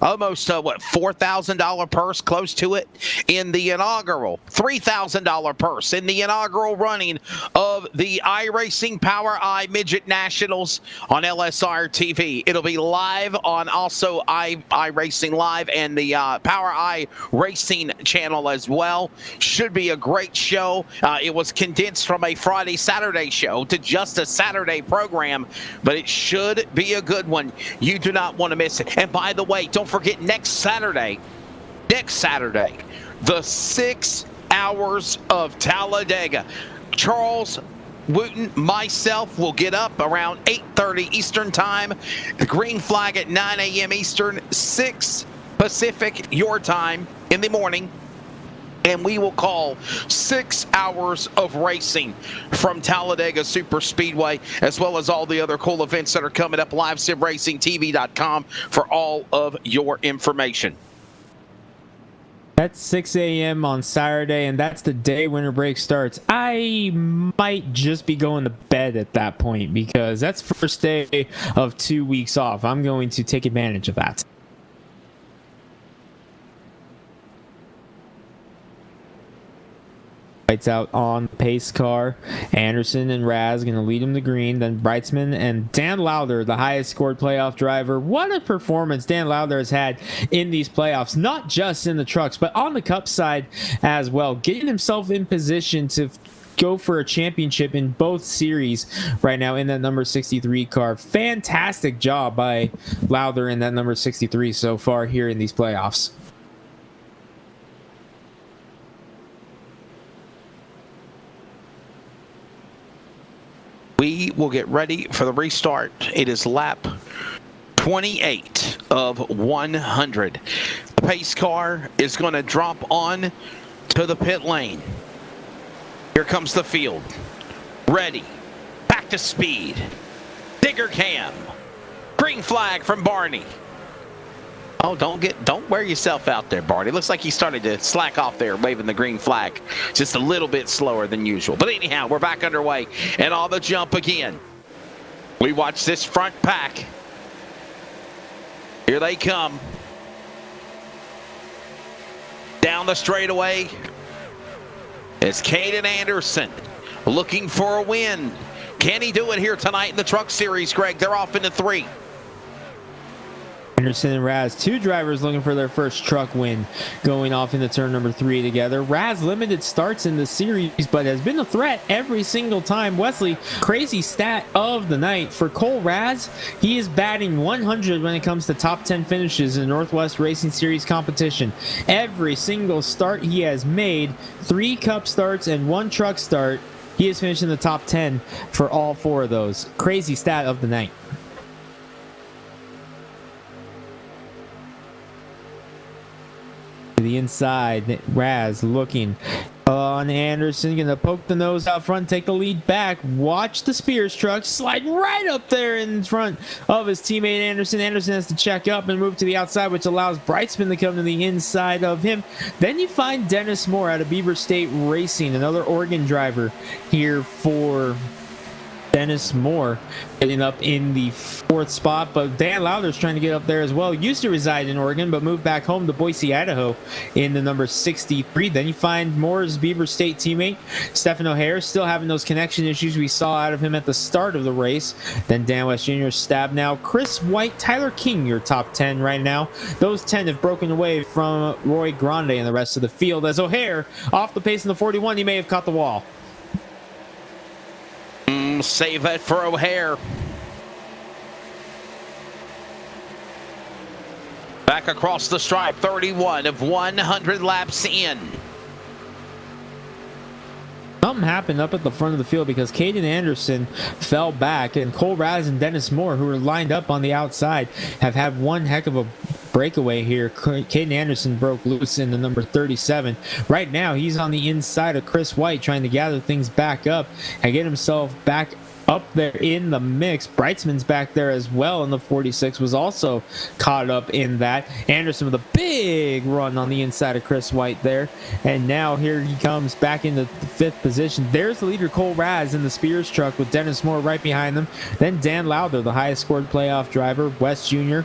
Speaker 1: Almost $4,000 purse, close to it, in the inaugural $3,000 purse in the inaugural running of the iRacing Power I Midget Nationals on LSR TV. It'll be live on also iRacing Live and the Power I Racing channel as well. Should be a great show. It was condensed from a Friday-Saturday show to just a Saturday program, but it should be a good one. You do not want to miss it. And by the way, don't forget next Saturday, the 6 hours of Talladega. Charles Wooten, myself, will get up around 8:30 Eastern time. The green flag at 9 a.m. Eastern, 6 Pacific, your time in the morning. And we will call 6 hours of racing from Talladega Super Speedway, as well as all the other cool events that are coming up. LiveSimRacingTV.com for all of your information.
Speaker 2: That's 6 a.m. on Saturday, and that's the day winter break starts. I might just be going to bed at that point because that's first day of 2 weeks off. I'm going to take advantage of that. Lights out on pace car. Anderson and Raz going to lead him to green. Then Breitzman and Dan Lowther, the highest scored playoff driver. What a performance Dan Lowther has had in these playoffs, not just in the trucks, but on the cup side as well. Getting himself in position to go for a championship in both series right now in that number 63 car. Fantastic job by Lowther in that number 63 so far here in these playoffs.
Speaker 1: We will get ready for the restart. It is lap 28 of 100. The pace car is going to drop on to the pit lane. Here comes the field. Ready. Back to speed. Digger cam. Green flag from Barney. Oh, don't wear yourself out there, Barney. Looks like he started to slack off there, waving the green flag. Just a little bit slower than usual. But anyhow, we're back underway and on the jump again. We watch this front pack. Here they come. Down the straightaway. It's Caden Anderson looking for a win. Can he do it here tonight in the Truck Series, Greg? They're off into 3.
Speaker 2: Anderson and Raz, 2 drivers looking for their first truck win, going off into turn number 3 together. Raz limited starts in the series, but has been a threat every single time. Wesley, crazy stat of the night for Cole Raz. He is batting 100 when it comes to top 10 finishes in the Northwest Racing Series competition. Every single start he has made, 3 cup starts and 1 truck start, he has finished in the top 10 for all 4 of those. Crazy stat of the night. To the inside, Raz looking on Anderson, gonna poke the nose out front, take the lead back. Watch the Spears truck slide right up there in front of his teammate Anderson. Anderson has to check up and move to the outside, which allows Breitzman to come to the inside of him. Then you find Dennis Moore out of Beaver State Racing, another Oregon driver here for Dennis Moore, getting up in the 4th spot, but Dan Lowther's trying to get up there as well. Used to reside in Oregon, but moved back home to Boise, Idaho in the number 63. Then you find Moore's Beaver State teammate, Stephen O'Hare, still having those connection issues we saw out of him at the start of the race. Then Dan West Jr. stab now. Chris White, Tyler King, your top 10 right now. Those 10 have broken away from Roy Grande and the rest of the field, as O'Hare, off the pace in the 41, he may have caught the wall.
Speaker 1: Save it for O'Hare. Back across the stripe, 31 of 100 laps in.
Speaker 2: Something happened up at the front of the field because Caden Anderson fell back, and Cole Raz and Dennis Moore, who were lined up on the outside, have had one heck of a breakaway here. Caden Anderson broke loose in the number 37. Right now, he's on the inside of Chris White, trying to gather things back up and get himself back up there in the mix. Bridesman's back there as well, and the 46 was also caught up in that. Anderson with a big run on the inside of Chris White there, and now here he comes back into the 5th position. There's the leader, Cole Raz, in the Spears truck with Dennis Moore right behind them. Then Dan Lowther, the highest scored playoff driver, West Jr.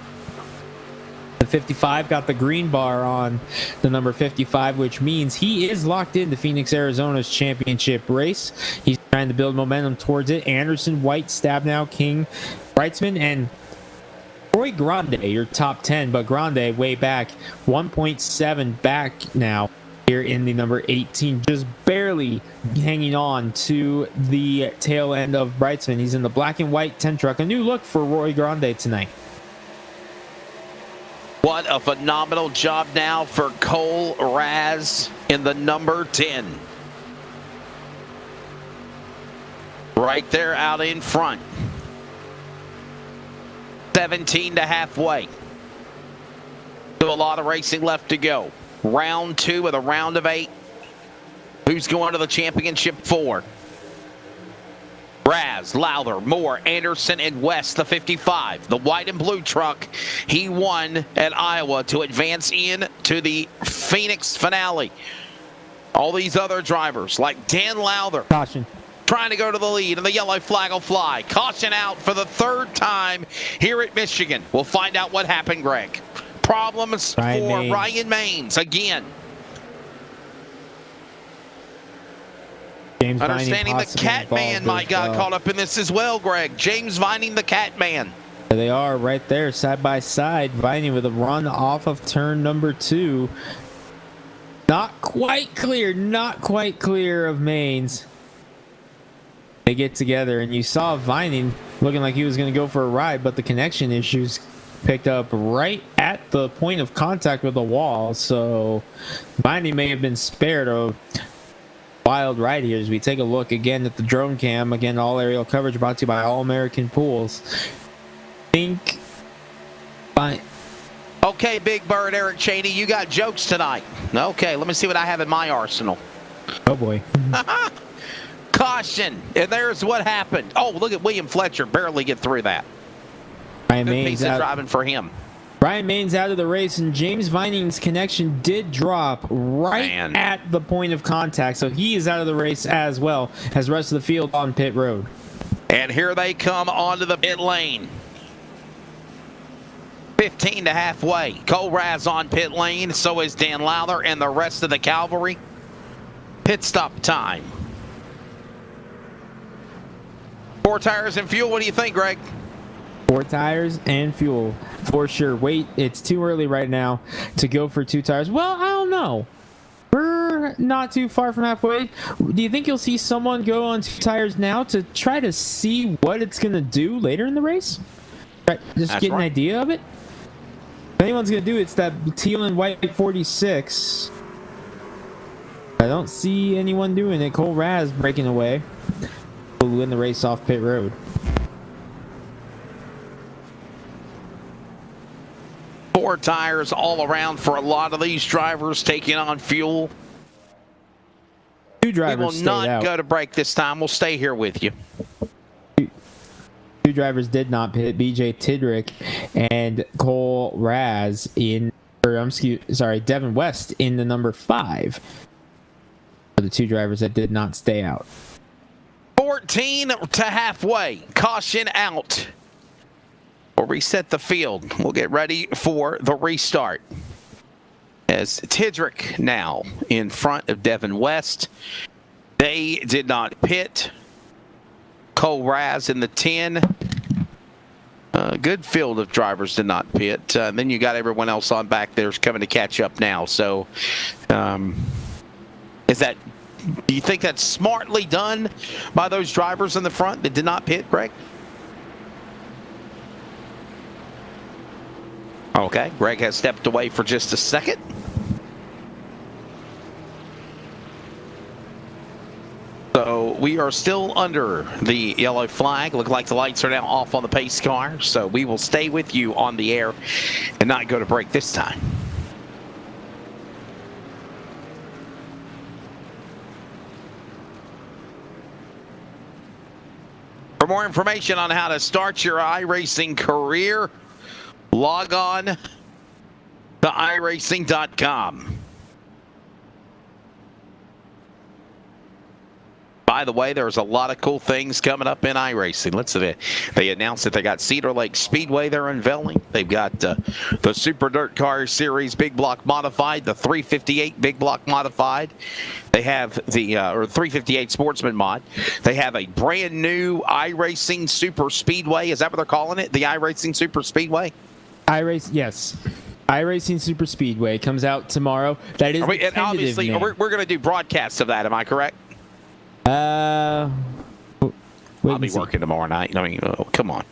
Speaker 2: The 55 got the green bar on the number 55, which means he is locked into Phoenix, Arizona's championship race. He's trying to build momentum towards it. Anderson, White, Stabnow, King, Bridesman, and Roy Grande, your top 10, but Grande way back, 1.7 back now here in the number 18, just barely hanging on to the tail end of Bridesman. He's in the black and white 10 truck. A new look for Roy Grande tonight.
Speaker 1: What a phenomenal job now for Cole Raz in the number 10. Right there out in front. 17 to halfway. Still a lot of racing left to go. Round 2 with a round of 8. Who's going to the championship 4? Raz, Lowther, Moore, Anderson, and West, the 55. The white and blue truck, he won at Iowa to advance in to the Phoenix finale. All these other drivers, like Dan Lowther,
Speaker 2: Caution,
Speaker 1: trying to go to the lead, and the yellow flag will fly. Caution out for the 3rd time here at Michigan. We'll find out what happened, Greg. Problems for Ryan Maines again.
Speaker 2: James
Speaker 1: Understanding the Catman might got caught up in this as well, Greg. James Vining, the Catman.
Speaker 2: There they are right there, side by side. Vining with a run off of turn number 2. Not quite clear of Maines. They get together, and you saw Vining looking like he was going to go for a ride, but the connection issues picked up right at the point of contact with the wall. So Vining may have been spared a wild ride here as we take a look again at the drone cam. Again, all aerial coverage brought to you by All American Pools.
Speaker 1: Okay, Big Bird, Eric Cheney, you got jokes tonight. Okay, let me see what I have in my arsenal.
Speaker 2: Oh boy.
Speaker 1: Caution, and there's what happened. Oh, look at William Fletcher barely get through that.
Speaker 2: Ryan
Speaker 1: Good
Speaker 2: Maines
Speaker 1: piece of driving for him.
Speaker 2: Ryan Maines out of the race, and James Vining's connection did drop right at the point of contact, so he is out of the race as well as the rest of the field on pit road.
Speaker 1: And here they come onto the pit lane. 15 to halfway. Cole Raz on pit lane, so is Dan Lowther and the rest of the cavalry. Pit stop time. 4 tires and fuel. What do you think, Greg?
Speaker 2: 4 tires and fuel for sure. Wait, it's too early right now to go for 2 tires. Well, I don't know. We're not too far from halfway. Do you think you'll see someone go on 2 tires now to try to see what it's going to do later in the race? Just get an idea of it? If anyone's going to do it, it's that teal and white 46. I don't see anyone doing it. Cole Raz breaking away. Will win the race off pit road.
Speaker 1: 4 tires all around for a lot of these drivers taking on fuel.
Speaker 2: 2 drivers
Speaker 1: we will not go to break this time. We'll stay here with you.
Speaker 2: 2 drivers did not pit. BJ Tidrick and Cole Raz Devin West in the number 5 for the 2 drivers that did not stay out.
Speaker 1: 14 to halfway. Caution out. We'll reset the field. We'll get ready for the restart. As Tidrick now in front of Devin West. They did not pit. Cole Raz in the 10. Good field of drivers did not pit. Then you got everyone else on back there's coming to catch up now. So is that Do you think that's smartly done by those drivers in the front that did not pit, Greg? Okay, Greg has stepped away for just a second. So we are still under the yellow flag. Look like the lights are now off on the pace car. So we will stay with you on the air and not go to break this time. For more information on how to start your iRacing career, log on to iRacing.com. By the way, there's a lot of cool things coming up in iRacing. Let's see. They announced that they got Cedar Lake Speedway they're unveiling. They've got the Super Dirt Car Series Big Block Modified, the 358 Big Block Modified. They have the or 358 Sportsman Mod. They have a brand new iRacing Super Speedway. Is that what they're calling it? The iRacing Super Speedway?
Speaker 2: Yes. iRacing Super Speedway comes out tomorrow. That is
Speaker 1: and obviously
Speaker 2: name.
Speaker 1: we're going to do broadcasts of that. Am I correct?
Speaker 2: I'll
Speaker 1: be working tomorrow night. I mean, oh, come on.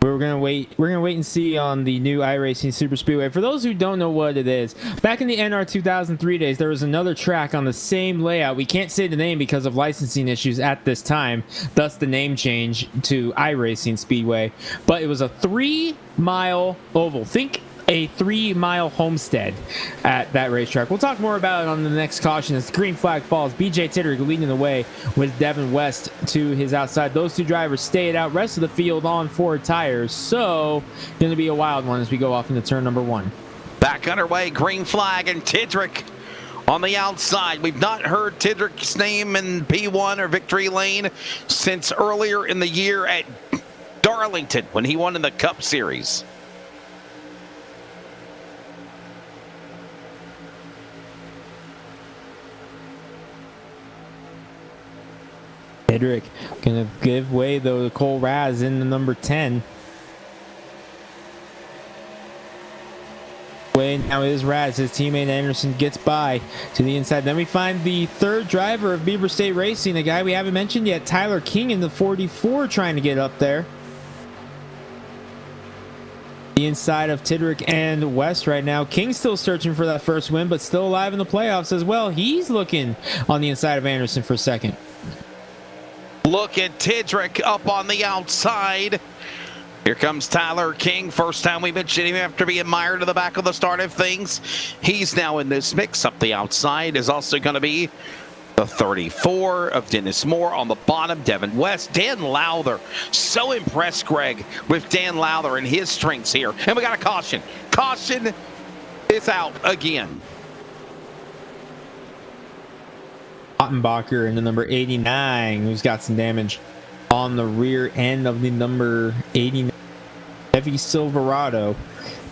Speaker 2: We're gonna wait and see on the new iRacing Super Speedway. For those who don't know what it is, back in the NR 2003 days, there was another track on the same layout. We can't say the name because of licensing issues at this time, thus the name change to iRacing Speedway. But it was a 3-mile oval. Think a 3-mile homestead at that racetrack. We'll talk more about it on the next caution as the green flag falls. BJ Titterick leading the way with Devin West to his outside. Those two drivers stayed out. Rest of the field on 4 tires. So going to be a wild one as we go off into turn number 1.
Speaker 1: Back underway, green flag, and Titterick on the outside. We've not heard Titterick's name in P1 or Victory Lane since earlier in the year at Darlington when he won in the Cup Series.
Speaker 2: Titterick gonna give way though to Cole Raz in the number 10. Way now is Raz. His teammate Anderson gets by to the inside. Then we find the third driver of Beaver State Racing, a guy we haven't mentioned yet, Tyler King in the 44, trying to get up there. The inside of Titterick and West right now. King's still searching for that first win, but still alive in the playoffs as well. He's looking on the inside of Anderson for second.
Speaker 1: Look at Titterick up on the outside. Here comes Tyler King. First time we mentioned him after being mired to the back of the start of things. He's now in this mix. Up the outside is also going to be the 34 of Dennis Moore. On the bottom, Devin West. Dan Lowther. So impressed, Greg, with Dan Lowther and his strengths here. And we got a caution. Caution is out again.
Speaker 2: Ottenbacher in the number 89, who's got some damage on the rear end of the number 89 Chevy Silverado.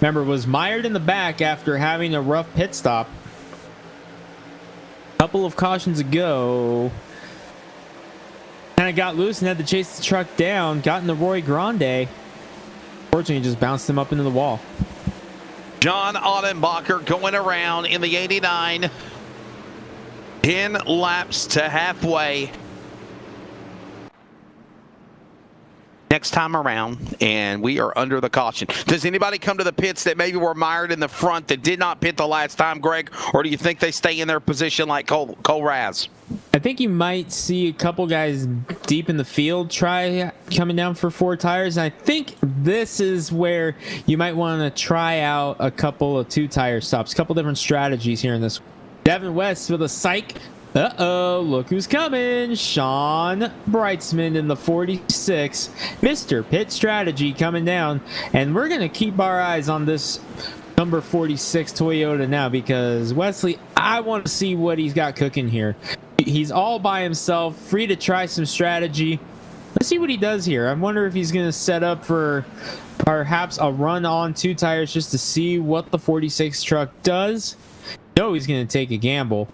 Speaker 2: Remember, was mired in the back after having a rough pit stop a couple of cautions ago. Kind of got loose and had to chase the truck down. Got into Roy Grande. Fortunately, just bounced him up into the wall.
Speaker 1: John Ottenbacher going around in the 89. 10 laps to halfway. Next time around, and we are under the caution. Does anybody come to the pits that maybe were mired in the front that did not pit the last time, Greg? Or do you think they stay in their position like Cole Raz?
Speaker 2: I think you might see a couple guys deep in the field try coming down for 4 tires. I think this is where you might want to try out a couple of 2-tire stops, a couple different strategies here in this. Devin West with a psych. Uh-oh, look who's coming. Shawn Bridesman in the 46. Mr. Pit Strategy coming down. And we're going to keep our eyes on this number 46 Toyota now because, Wesley, I want to see what he's got cooking here. He's all by himself, free to try some strategy. Let's see what he does here. I wonder if he's going to set up for perhaps a run on 2 tires just to see what the 46 truck does. No, he's going to take a gamble.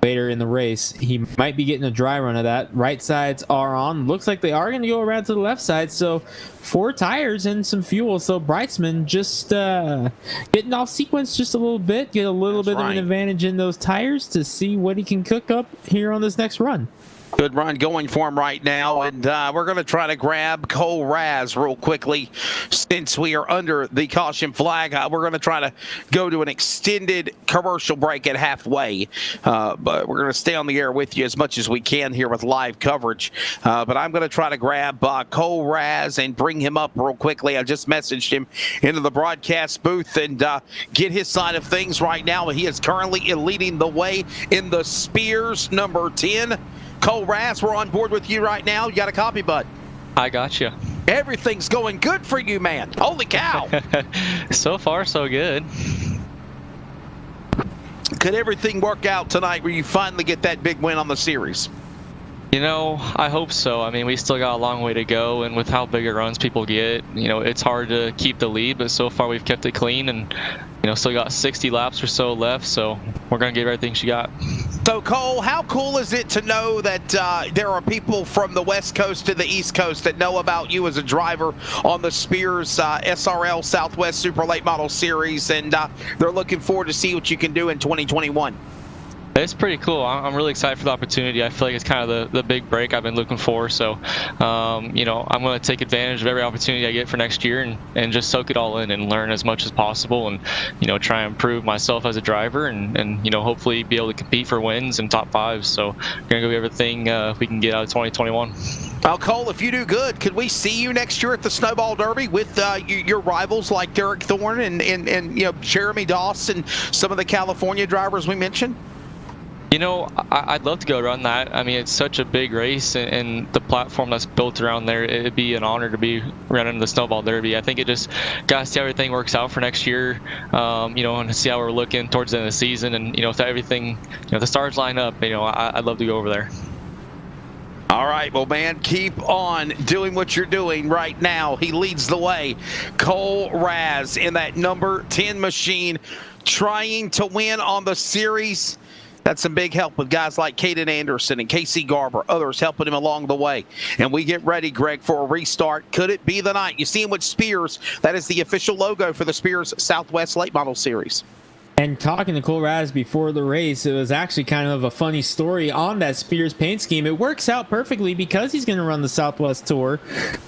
Speaker 2: later in the race. He might be getting a dry run of that. Right sides are on. Looks like they are going to go around to the left side. So 4 tires and some fuel. So Bridesman just getting off sequence just a little bit. Get a little bit of an advantage in those tires to see what he can cook up here on this next run.
Speaker 1: Good run going for him right now, and we're going to try to grab Cole Raz real quickly since we are under the caution flag. We're going to try to go to an extended commercial break at halfway, but we're going to stay on the air with you as much as we can here with live coverage. But I'm going to try to grab Cole Raz and bring him up real quickly. I just messaged him into the broadcast booth and get his side of things right now. He is currently leading the way in the Spears number 10. Cole Raz, we're on board with you right now. You got a copy, bud?
Speaker 4: I got you.
Speaker 1: Everything's going good for you, man. Holy cow.
Speaker 4: So far, so good.
Speaker 1: Could everything work out tonight where you finally get that big win on the series?
Speaker 4: You know, I hope so. I mean, we still got a long way to go, and with how big of runs people get, you know, it's hard to keep the lead, but so far we've kept it clean and, you know, still got 60 laps or so left, so we're going to give everything she got.
Speaker 1: So, Cole, how cool is it to know that there are people from the West Coast to the East Coast that know about you as a driver on the Spears SRL Southwest Super Late Model Series, and they're looking forward to see what you can do in 2021?
Speaker 4: It's pretty cool. I'm really excited for the opportunity. I feel like it's kind of the big break I've been looking for. So, you know, I'm going to take advantage of every opportunity I get for next year and just soak it all in and learn as much as possible and, you know, try and improve myself as a driver and you know, hopefully be able to compete for wins and top fives. So we're going to go everything we can get out of 2021.
Speaker 1: Well, Cole, if you do good, could we see you next year at the Snowball Derby with your rivals like Derek Thorne and you know, Jeremy Doss and some of the California drivers we mentioned?
Speaker 4: You know, I'd love to go run that. I mean, it's such a big race, and the platform that's built around there, it'd be an honor to be running the Snowball Derby. I think it just got to see how everything works out for next year, you know, and see how we're looking towards the end of the season. And, you know, if everything, you know, the stars line up, you know, I'd love to go over there.
Speaker 1: All right, well, man, keep on doing what you're doing right now. He leads the way. Cole Raz in that number 10 machine trying to win on the series. That's some big help with guys like Caden Anderson and Casey Garber, others helping him along the way. And we get ready, Greg, for a restart. Could it be the night? You see him with Spears. That is the official logo for the Spears Southwest Late Model Series.
Speaker 2: And talking to Cole Raz before the race, it was actually kind of a funny story on that Spears paint scheme. It works out perfectly because he's going to run the Southwest Tour,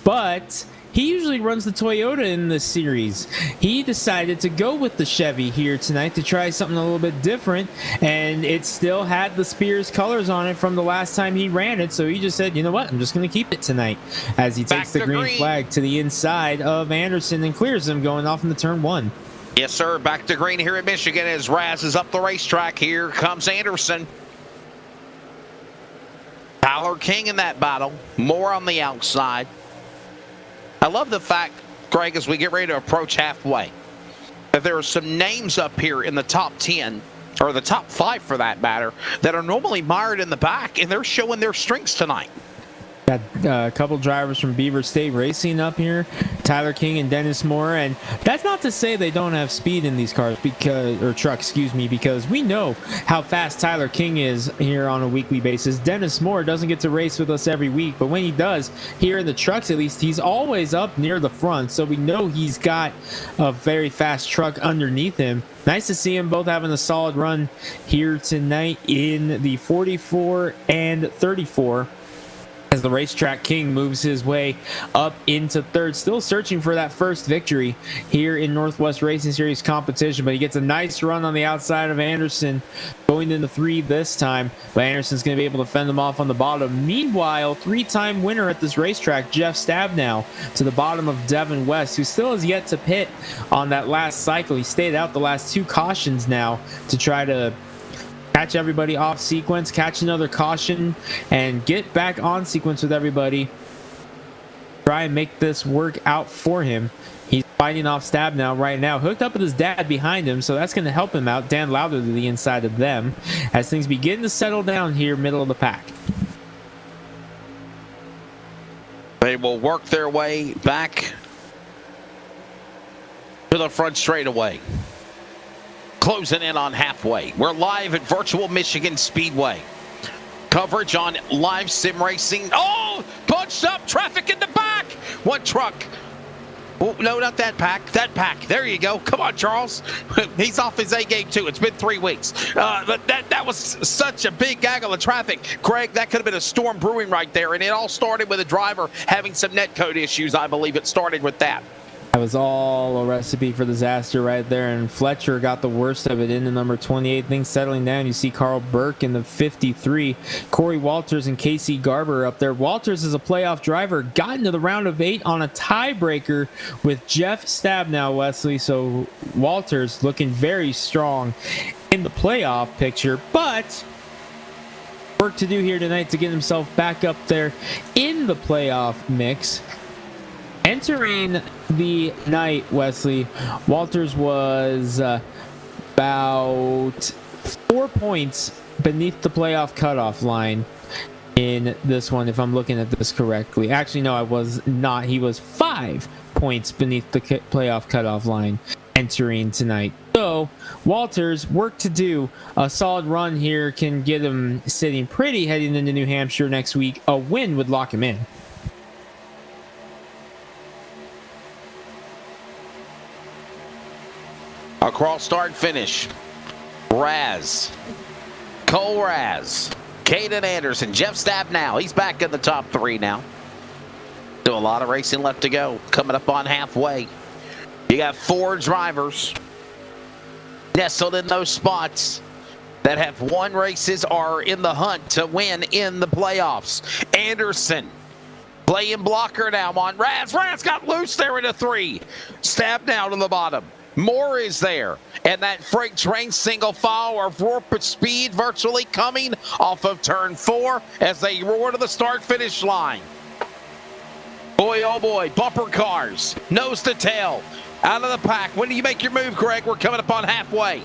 Speaker 2: but he usually runs the Toyota in this series. He decided to go with the Chevy here tonight to try something a little bit different, and it still had the Spears colors on it from the last time he ran it, so he just said, you know what, I'm just going to keep it tonight, as he takes the green flag to the inside of Anderson and clears him going off into turn 1.
Speaker 1: Yes, sir. Back to green here in Michigan as Raz is up the racetrack. Here comes Anderson. Tyler King in that battle. More on the outside. I love the fact, Greg, as we get ready to approach halfway, that there are some names up here in the top 10, or the top 5 for that matter, that are normally mired in the back, and they're showing their strengths tonight.
Speaker 2: Got a couple drivers from Beaver State Racing up here, Tyler King and Dennis Moore, and that's not to say they don't have speed in these cars because we know how fast Tyler King is here on a weekly basis. Dennis Moore doesn't get to race with us every week, but when he does, here in the trucks at least, he's always up near the front, so we know he's got a very fast truck underneath him. Nice to see them both having a solid run here tonight in the 44 and 34. As the racetrack king moves his way up into third, still searching for that first victory here in Northwest Racing Series competition, but he gets a nice run on the outside of Anderson, going into 3 this time, but Anderson's going to be able to fend him off on the bottom. Meanwhile, 3-time winner at this racetrack, Jeff Stabnow, to the bottom of Devin West, who still has yet to pit on that last cycle. He stayed out the last 2 cautions now to try to catch everybody off sequence, catch another caution, and get back on sequence with everybody. Try and make this work out for him. He's fighting off Stabnow right now, hooked up with his dad behind him, so that's going to help him out. Dan Lowther to the inside of them as things begin to settle down here, middle of the pack.
Speaker 1: They will work their way back to the front straightaway. closing in on halfway. We're live at Virtual Michigan Speedway. Coverage on live sim racing. Oh, bunched up traffic in the back. One truck. Oh, no, not that pack. That pack. There you go. Come on, Charles. He's off his A game too. It's been 3 weeks. But that was such a big gaggle of traffic. Greg, that could have been a storm brewing right there. And it all started with a driver having some netcode issues. I believe it started with that.
Speaker 2: That was all a recipe for disaster right there, and Fletcher got the worst of it in the number 28. Things settling down. You see Carl Burke in the 53. Corey Walters and Casey Garber up there. Walters is a playoff driver. Got into the round of 8 on a tiebreaker with Jeff Stabnow, Wesley. So Walters looking very strong in the playoff picture, but work to do here tonight to get himself back up there in the playoff mix. Entering the night, Wesley, Walters was about 4 points beneath the playoff cutoff line in this one, if I'm looking at this correctly. Actually, no, I was not. He was 5 points beneath the playoff cutoff line entering tonight. So, Walters, work to do. A solid run here can get him sitting pretty heading into New Hampshire next week. A win would lock him in.
Speaker 1: Across start finish. Raz. Cole Raz. Caden Anderson. Jeff Stabnow. He's back in the top 3 now. Still a lot of racing left to go. Coming up on halfway. You got 4 drivers nestled in those spots that have won races, are in the hunt to win in the playoffs. Anderson playing blocker now on Raz. Raz got loose there in a 3. Stabnow to the bottom. Moore is there, and that freight train single file of warp speed virtually coming off of turn 4 as they roar to the start finish line. Boy, oh boy, bumper cars, nose to tail, out of the pack. When do you make your move, Greg? We're coming up on halfway.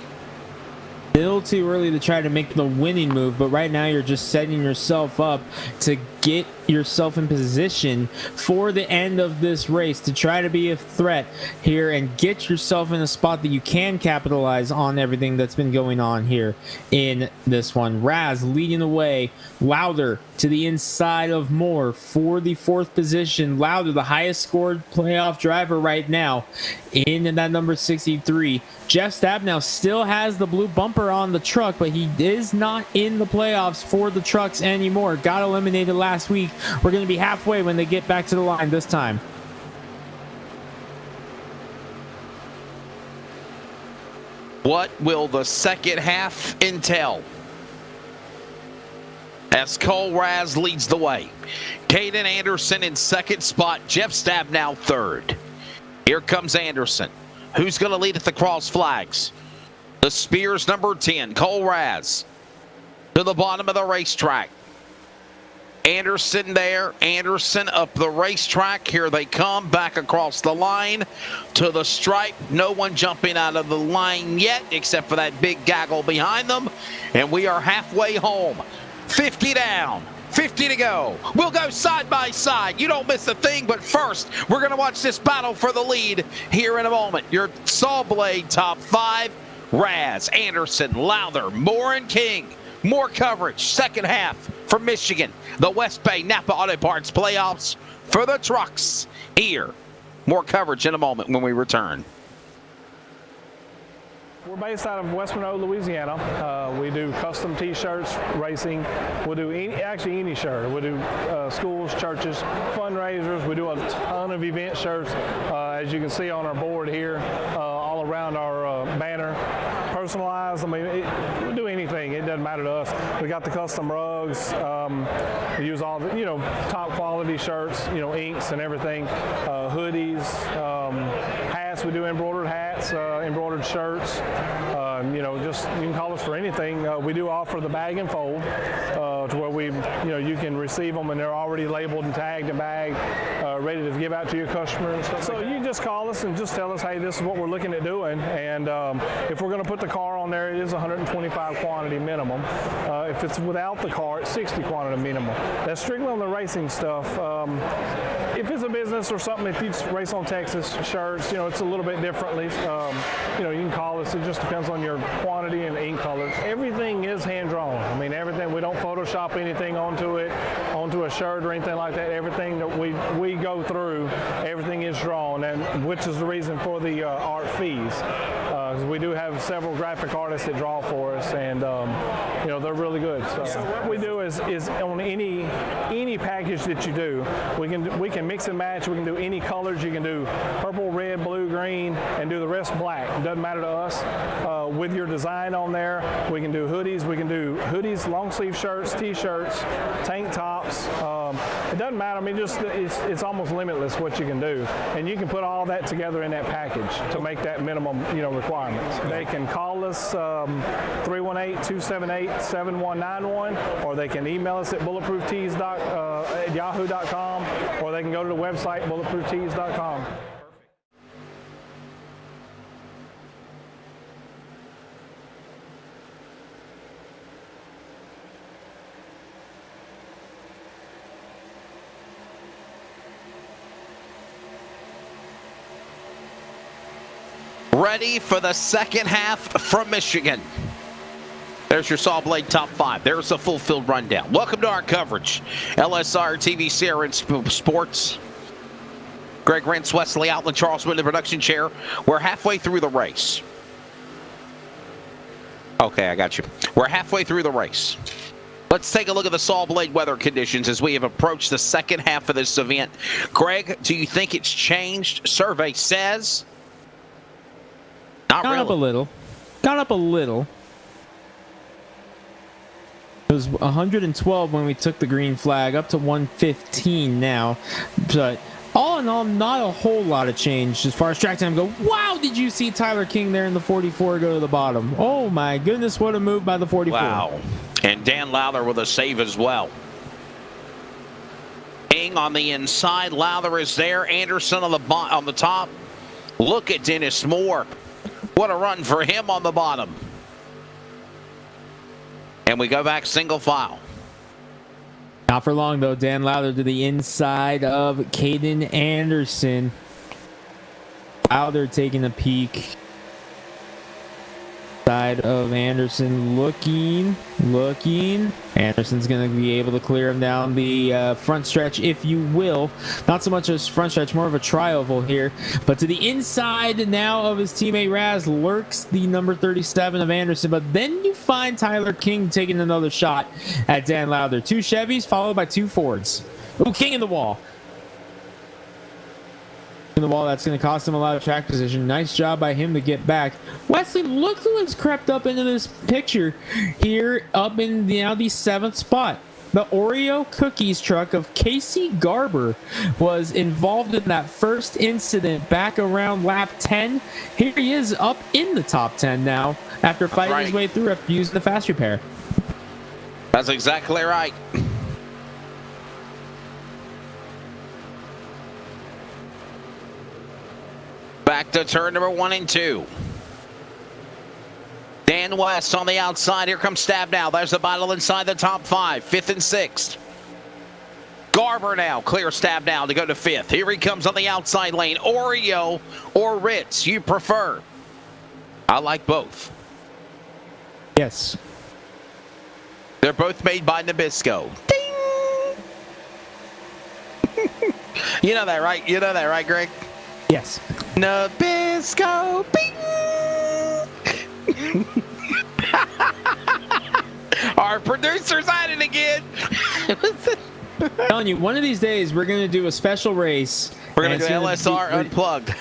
Speaker 2: Still too early to try to make the winning move, but right now you're just setting yourself up to get yourself in position for the end of this race to try to be a threat here and get yourself in a spot that you can capitalize on everything that's been going on here in this one. Raz leading the way. Lowther to the inside of Moore for the 4th position. Lowther, the highest scored playoff driver right now in that number 63. Jeff Stabnow still has the blue bumper on the truck, but he is not in the playoffs for the trucks anymore. Got eliminated last week. We're going to be halfway when they get back to the line this time.
Speaker 1: What will the second half entail? As Cole Raz leads the way. Caden Anderson in 2nd spot. Jeff Stabnow 3rd. Here comes Anderson. Who's going to lead at the cross flags? The Spears number 10, Cole Raz. To the bottom of the racetrack. Anderson there. Anderson up the racetrack. Here they come back across the line to the stripe. No one jumping out of the line yet except for that big gaggle behind them. And we are halfway home. 50 down. 50 to go. We'll go side by side. You don't miss a thing, but first, we're going to watch this battle for the lead here in a moment. Your Saw Blade top 5, Raz, Anderson, Lowther, Moore, and King. More coverage, second half from Michigan. The West Bay Napa Auto Parts playoffs for the trucks here. More coverage in a moment when we return.
Speaker 5: We're based out of West Monroe, Louisiana. We do custom T-shirts, racing. We'll do actually any shirt. We'll do schools, churches, fundraisers. We do a ton of event shirts, as you can see on our board here, all around our banner. Personalized. I mean, we'll do anything. It doesn't matter to us. We got the custom rugs. We use all the, top quality shirts, inks and everything. Hoodies, hats. We do embroidered hats, embroidered shirts. Just you can call us for anything. We do offer the bag and fold to where you can receive them and they're already labeled and tagged and bagged, ready to give out to your customers. So you just call us and just tell us, hey, this is what we're looking at doing. And if we're going to put the car on there, it is 125 quantity minimum. If it's without the car, it's 60 quantity minimum. That's strictly on the racing stuff. If it's a business or something, if you race on Texas shirts, it's a little bit differently. You know, you can call us. It just depends on your quantity and ink color. Everything is hand drawn. I mean, everything. We don't Photoshop anything onto a shirt or anything like that. Everything that we go through, everything is drawn, and which is the reason for the art fees. Because we do have several graphic artists that draw for us, and you know, they're really good. So what we do is on any package that you do, we can mix and match. We can do any colors. You can do purple, red, blue, green, and do the rest black. It doesn't matter to us. With your design on there, we can do hoodies. We can do hoodies, long sleeve shirts, t-shirts, tank tops. It doesn't matter. I mean, just it's almost limitless what you can do, and you can put all that together in that package to make that minimum, you know, requirements. They can call us 318-278-7191, or they can email us at bulletprooftees at yahoo.com, or they can go to the website bulletprooftees.com.
Speaker 1: Ready for the second half from Michigan. There's your Saw Blade top 5. There's a full field rundown. Welcome to our coverage. LSR TV CRN Sports. Greg Rentz, Wesley Outland, Charles Wood in the production chair. We're halfway through the race. Okay, I got you. We're halfway through the race. Let's take a look at the Saw Blade weather conditions as we have approached the second half of this event. Greg, do you think it's changed? Survey says... Not
Speaker 2: Gone
Speaker 1: really.
Speaker 2: up a little. Gone up a little. It was 112 when we took the green flag, up to 115 now. But all in all, not a whole lot of change as far as track time go. Wow, did you see Tyler King there in the 44 go to the bottom? Oh my goodness, what a move by the 44.
Speaker 1: Wow. And Dan Lowther with a save as well. King on the inside. Lowther is there. Anderson on the top. Look at Dennis Moore. What a run for him on the bottom. And we go back single file.
Speaker 2: Not for long, though. Dan Lowther to the inside of Caden Anderson. Lowther taking a peek. Side of Anderson looking. Anderson's going to be able to clear him down the front stretch, if you will. Not so much a front stretch, more of a tri-oval here. But to the inside now of his teammate Raz lurks the number 37 of Anderson. But then you find Tyler King taking another shot at Dan Lowther. 2 Chevys followed by 2 Fords. Ooh, King in the wall. In the wall, that's going to cost him a lot of track position. Nice job by him to get back. Wesley, look who has crept up into this picture here, up in the 7th spot. The Oreo cookies truck of Casey Garber was involved in that first incident back around lap 10. Here he is up in the top 10 now after fighting his way through after using the fast repair.
Speaker 1: That's exactly right. Back to turn number 1 and 2. Dan West on the outside. Here comes Stab now. There's the battle inside the top 5. 5th and 6th. Garber now. Clear Stab now to go to 5th. Here he comes on the outside lane. Oreo or Ritz, you prefer? I like both.
Speaker 2: Yes.
Speaker 1: They're both made by Nabisco. Ding! You know that, right? You know that, right, Greg?
Speaker 2: Yes.
Speaker 1: Nabisco. Bing! Our producer's at it again.
Speaker 2: I'm telling you, one of these days we're going to do a special race.
Speaker 1: We're going to do LSR Unplugged.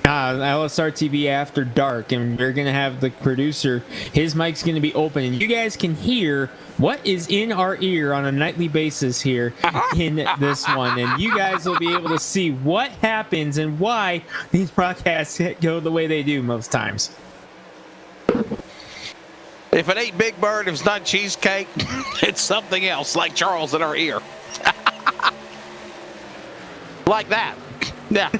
Speaker 2: LSR TV After Dark, and we're going to have the producer, his mic's going to be open, and you guys can hear what is in our ear on a nightly basis here in this one, and you guys will be able to see what happens and why these broadcasts go the way they do most times.
Speaker 1: If it ain't Big Bird, if it's not cheesecake, it's something else, like Charles in our ear. Like that. Yeah.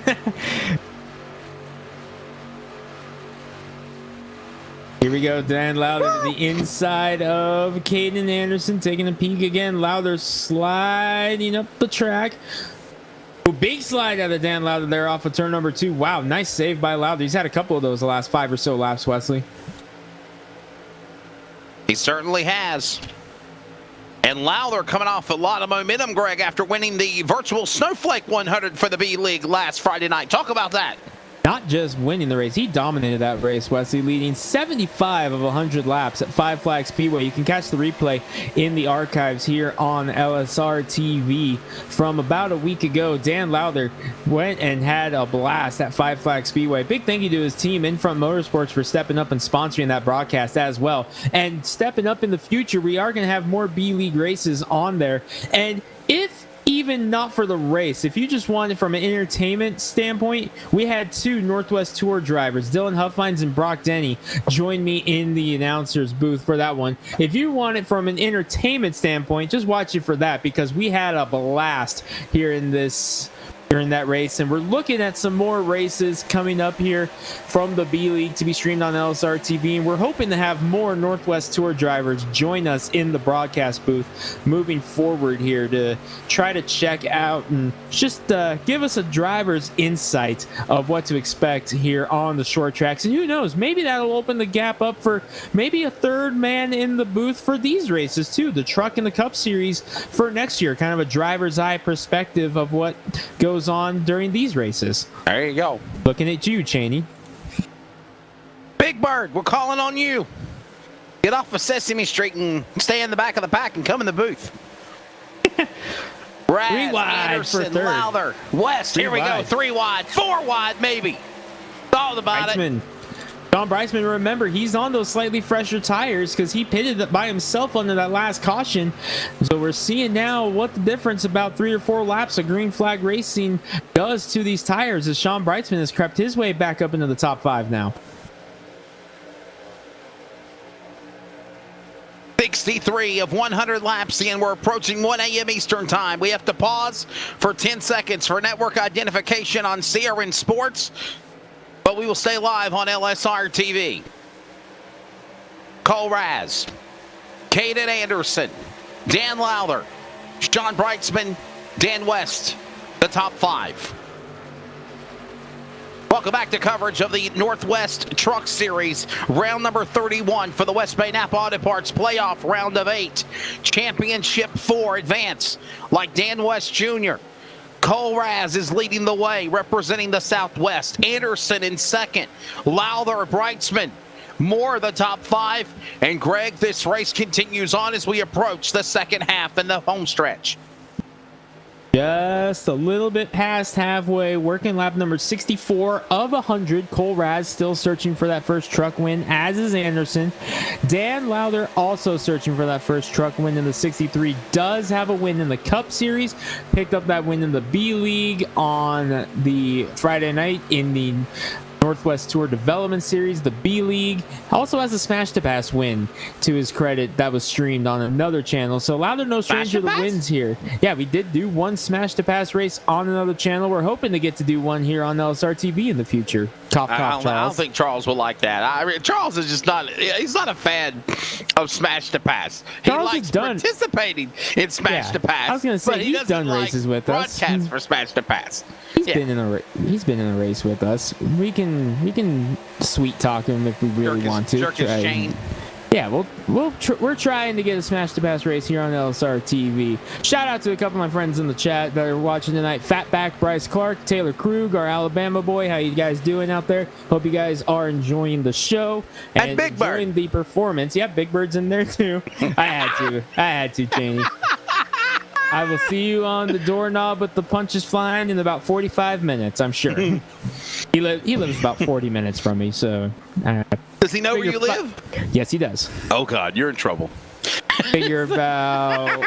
Speaker 2: Here we go, Dan Lowther to the inside of Caden Anderson, taking a peek again. Lowther sliding up the track. Big slide out of Dan Lowther there off of turn number 2. Wow, nice save by Lowther. He's had a couple of those the last 5 or so laps, Wesley.
Speaker 1: He certainly has. And Lowther coming off a lot of momentum, Greg, after winning the virtual Snowflake 100 for the B-League last Friday night. Talk about that.
Speaker 2: Not just winning the race, he dominated that race, Wesley, leading 75 of 100 laps at Five Flag Speedway. You can catch the replay in the archives here on LSR TV from about a week ago. Dan Lowther went and had a blast at Five Flag Speedway. Big thank you to his team, Infront Motorsports, for stepping up and sponsoring that broadcast as well. And stepping up in the future, we are going to have more B-League races on there. And if even not for the race, if you just wanted from an entertainment standpoint, we had 2 Northwest Tour drivers, Dylan Huffines and Brock Denny, join me in the announcer's booth for that one. If you want it from an entertainment standpoint, just watch it for that, because we had a blast here in that race, and we're looking at some more races coming up here from the B-League to be streamed on LSR TV, and we're hoping to have more Northwest Tour drivers join us in the broadcast booth moving forward here to try to check out and just give us a driver's insight of what to expect here on the short tracks. And who knows, maybe that'll open the gap up for maybe a third man in the booth for these races too, the Truck and the Cup Series for next year, kind of a driver's eye perspective of what goes on during these races.
Speaker 1: There you go.
Speaker 2: Looking at you, Cheney.
Speaker 1: Big Bird, we're calling on you. Get off of Sesame Street and stay in the back of the pack and come in the booth. Raz,
Speaker 2: 3 wide
Speaker 1: Anderson,
Speaker 2: for third.
Speaker 1: Lowther, West. Here we go. 3 wide, 4 wide, maybe. Thought about it.
Speaker 2: Shawn Bridesman, remember, he's on those slightly fresher tires because he pitted by himself under that last caution. So we're seeing now what the difference about 3 or 4 laps of green flag racing does to these tires, as Shawn Bridesman has crept his way back up into the top 5 now.
Speaker 1: 63 of 100 laps in. We're approaching 1 a.m. Eastern time. We have to pause for 10 seconds for network identification on CRN Sports, but we will stay live on LSR TV. Cole Raz, Caden Anderson, Dan Lowther, Shawn Bridesman, Dan West, the top 5. Welcome back to coverage of the Northwest Truck Series, round number 31 for the West Bay Napa Auto Parts playoff round of 8. Championship 4 advance like Dan West Jr. Cole Raz is leading the way, representing the Southwest. Anderson in second. Lowther, Bridesman, more of the top 5. And Greg, this race continues on as we approach the second half in the home stretch.
Speaker 2: Just a little bit past halfway, working lap number 64 of 100. Cole Raz still searching for that first truck win, as is Anderson. Dan Lowther also searching for that first truck win in the 63. Does have a win in the Cup Series. Picked up that win in the B-League on the Friday night in the Northwest Tour Development Series, the B-League. Also has a Smash to Pass win to his credit that was streamed on another channel. So Lowther no stranger to the wins here. Yeah, we did do one Smash to Pass race on another channel. We're hoping to get to do one here on LSR TV in the future. Cough, Charles.
Speaker 1: I don't think Charles will like that. Charles is just not, he's not a fan of Smash to Pass. He likes participating in Smash to Pass.
Speaker 2: I was going to say, he's done races with us.
Speaker 1: Broadcast for Smash to Pass.
Speaker 2: He's been in a race with us. We can sweet talk him if we really want to.
Speaker 1: Jerk his chain.
Speaker 2: Yeah, we're trying to get a Smash to Pass race here on LSR TV. Shout out to a couple of my friends in the chat that are watching tonight. Fatback Bryce Clark, Taylor Krug, our Alabama boy. How you guys doing out there? Hope you guys are enjoying the show
Speaker 1: and Big Bird
Speaker 2: enjoying the performance. Yeah, Big Bird's in there too. I had to, Cheney. I will see you on the doorknob with the punches flying in about 45 minutes, I'm sure. He lives about 40 minutes from me, so...
Speaker 1: Does he know where you live?
Speaker 2: Yes, he does.
Speaker 1: Oh, God, you're in trouble.
Speaker 2: Figure about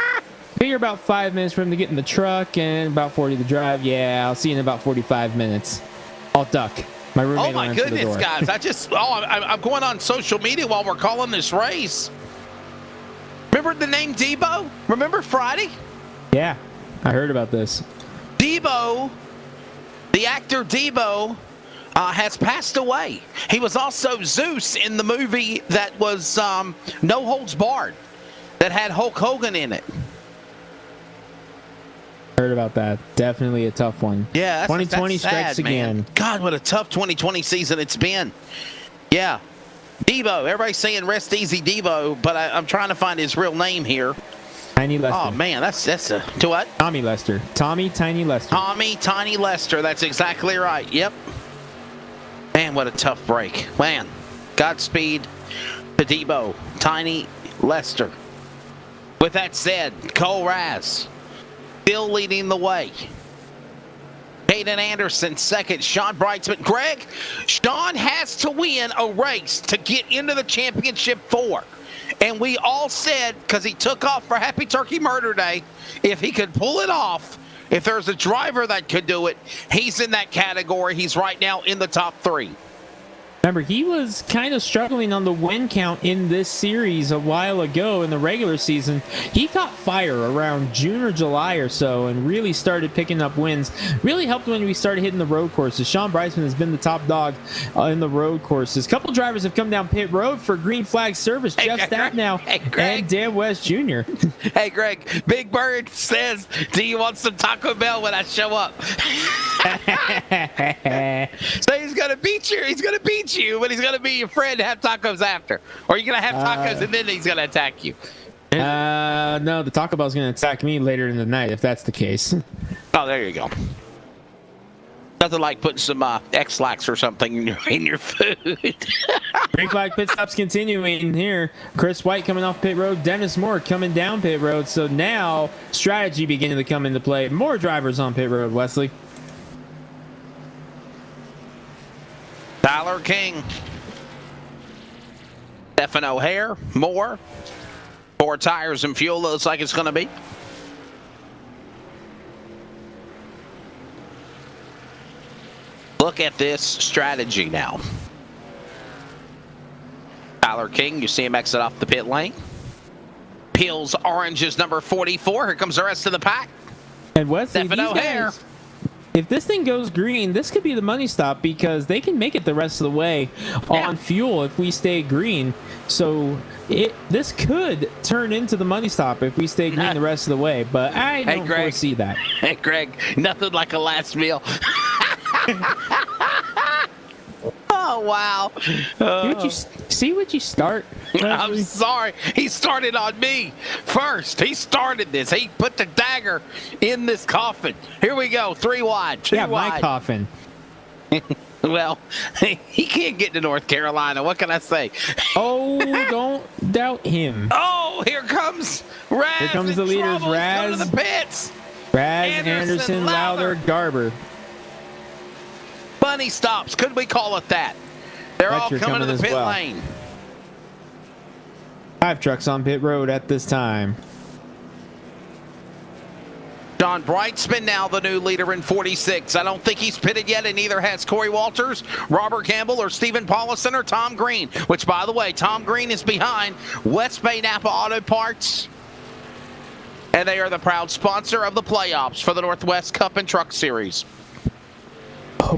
Speaker 2: 5 minutes for him to get in the truck and about 40 to drive. Yeah, I'll see you in about 45 minutes. I'll duck. My roommate.
Speaker 1: Oh, my goodness, guys. I'm going on social media while we're calling this race. Remember the name Debo? Remember Friday?
Speaker 2: Yeah, I heard about this.
Speaker 1: Debo, the actor Debo, has passed away. He was also Zeus in the movie that was No Holds Barred, that had Hulk Hogan in it.
Speaker 2: Heard about that. Definitely a tough one.
Speaker 1: Yeah,
Speaker 2: 2020
Speaker 1: that's sad,
Speaker 2: strikes
Speaker 1: man.
Speaker 2: again.
Speaker 1: God, what a tough 2020 season it's been. Yeah. Devo. Everybody's saying rest easy, Devo, but I'm trying to find his real name here.
Speaker 2: Tiny Lester.
Speaker 1: Oh, man, that's a... To what?
Speaker 2: Tommy Lester. Tommy Tiny Lester.
Speaker 1: Tommy Tiny Lester. That's exactly right. Yep. Man, what a tough break. Man, Godspeed to Devo. Tiny Lester. With that said, Cole Raz still leading the way. Caden Anderson second. Shawn Bridesman. Greg, Shawn has to win a race to get into the championship 4. And we all said, because he took off for Happy Turkey Murder Day, if he could pull it off, if there's a driver that could do it, he's in that category. He's right now in the top 3.
Speaker 2: Remember, he was kind of struggling on the win count in this series a while ago in the regular season. He caught fire around June or July or so and really started picking up wins. Really helped when we started hitting the road courses. Shawn Bridesman has been the top dog in the road courses. A couple drivers have come down pit road for green flag service. Jeff Stacknow and Dan West Jr.
Speaker 1: Hey, Greg, Big Bird says, do you want some Taco Bell when I show up? So he's going to beat you. He's going to beat you, but he's going to be your friend to have tacos after. Or you're going to have tacos and then he's going to attack you.
Speaker 2: No, the Taco Bell's going to attack me later in the night if that's the case.
Speaker 1: Oh, there you go. Nothing like putting some X-Lax or something in your food.
Speaker 2: Green flag pit stops continuing here. Chris White coming off pit road. Dennis Moore coming down pit road. So now strategy beginning to come into play. More drivers on pit road, Wesley.
Speaker 1: Tyler King. Stephen O'Hare. Moore. 4 tires and fuel looks like it's going to be. Look at this strategy now. Tyler King, you see him exit off the pit lane. Peels orange is number 44. Here comes the rest of the pack.
Speaker 2: And Wesley,
Speaker 1: Stephen
Speaker 2: these
Speaker 1: O'Hare.
Speaker 2: guys, if this thing goes green, this could be the money stop because they can make it the rest of the way on fuel if we stay green. So this could turn into the money stop if we stay green the rest of the way. But I don't foresee that.
Speaker 1: Hey, Greg, nothing like a last meal. Oh, wow.
Speaker 2: See what you start?
Speaker 1: I'm sorry. He started on me first. He started this. He put the dagger in this coffin. Here we go. 3 wide. 2 wide.
Speaker 2: My coffin.
Speaker 1: Well, he can't get to North Carolina. What can I say?
Speaker 2: Oh, don't doubt him.
Speaker 1: Oh, here comes Raz.
Speaker 2: Here comes the leaders. Raz.
Speaker 1: Go to the pits.
Speaker 2: Raz, Anderson, Lowther, Garber.
Speaker 1: Bunny stops. Could we call it that? They're all coming to the pit lane.
Speaker 2: 5 trucks on pit road at this time.
Speaker 1: Shawn Bridesman now the new leader in 46. I don't think he's pitted yet, and neither has Corey Walters, Robert Campbell, or Stephen Paulison, or Tom Green, which, by the way, Tom Green is behind West Bay Napa Auto Parts, and they are the proud sponsor of the playoffs for the Northwest Cup and Truck Series.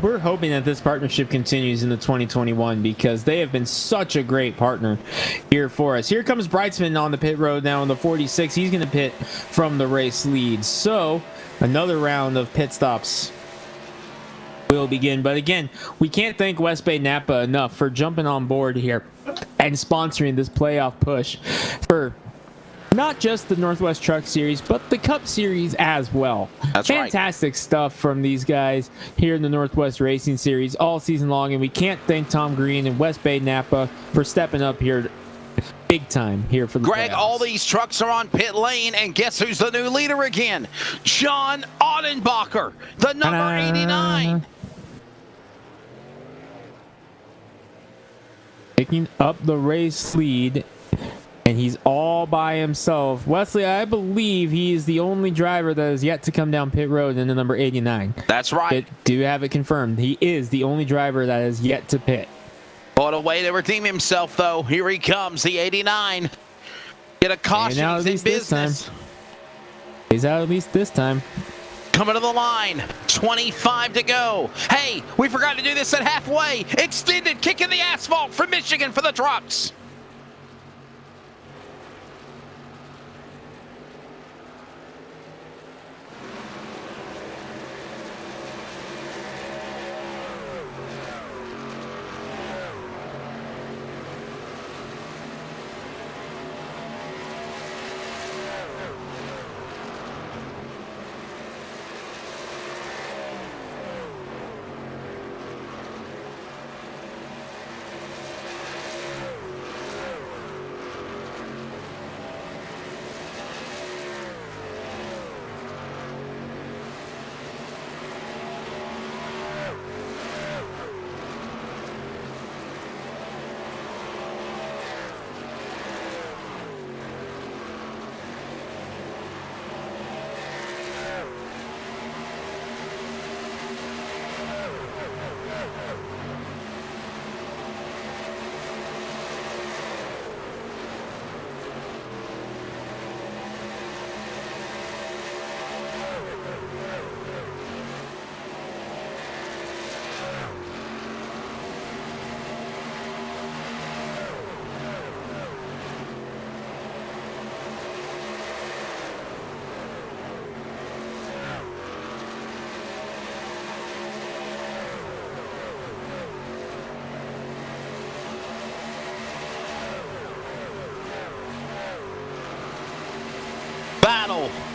Speaker 2: We're hoping that this partnership continues into 2021 because they have been such a great partner here for us. Here comes Bridesman on the pit road now in the 46. He's going to pit from the race lead. So another round of pit stops will begin. But again, we can't thank West Bay Napa enough for jumping on board here and sponsoring this playoff push for not just the Northwest Truck Series, but the Cup Series as well.
Speaker 1: That's
Speaker 2: Fantastic stuff from these guys here in the Northwest Racing Series all season long, and we can't thank Tom Green and West Bay Napa for stepping up here big time here for the
Speaker 1: Greg,
Speaker 2: playoffs.
Speaker 1: all these trucks are on pit lane, and guess who's the new leader again? John Ottenbacher, the number 89.
Speaker 2: Picking up the race lead. And he's all by himself. Wesley, I believe he is the only driver that has yet to come down pit road in the number 89.
Speaker 1: That's right.
Speaker 2: Do have it confirmed. He is the only driver that has yet to pit.
Speaker 1: What a way to redeem himself, though. Here he comes, the 89. Get a caution. He's in business.
Speaker 2: He's out at least this time.
Speaker 1: Coming to the line. 25 to go. Hey, we forgot to do this at halfway. Extended kick in the asphalt from Michigan for the trucks.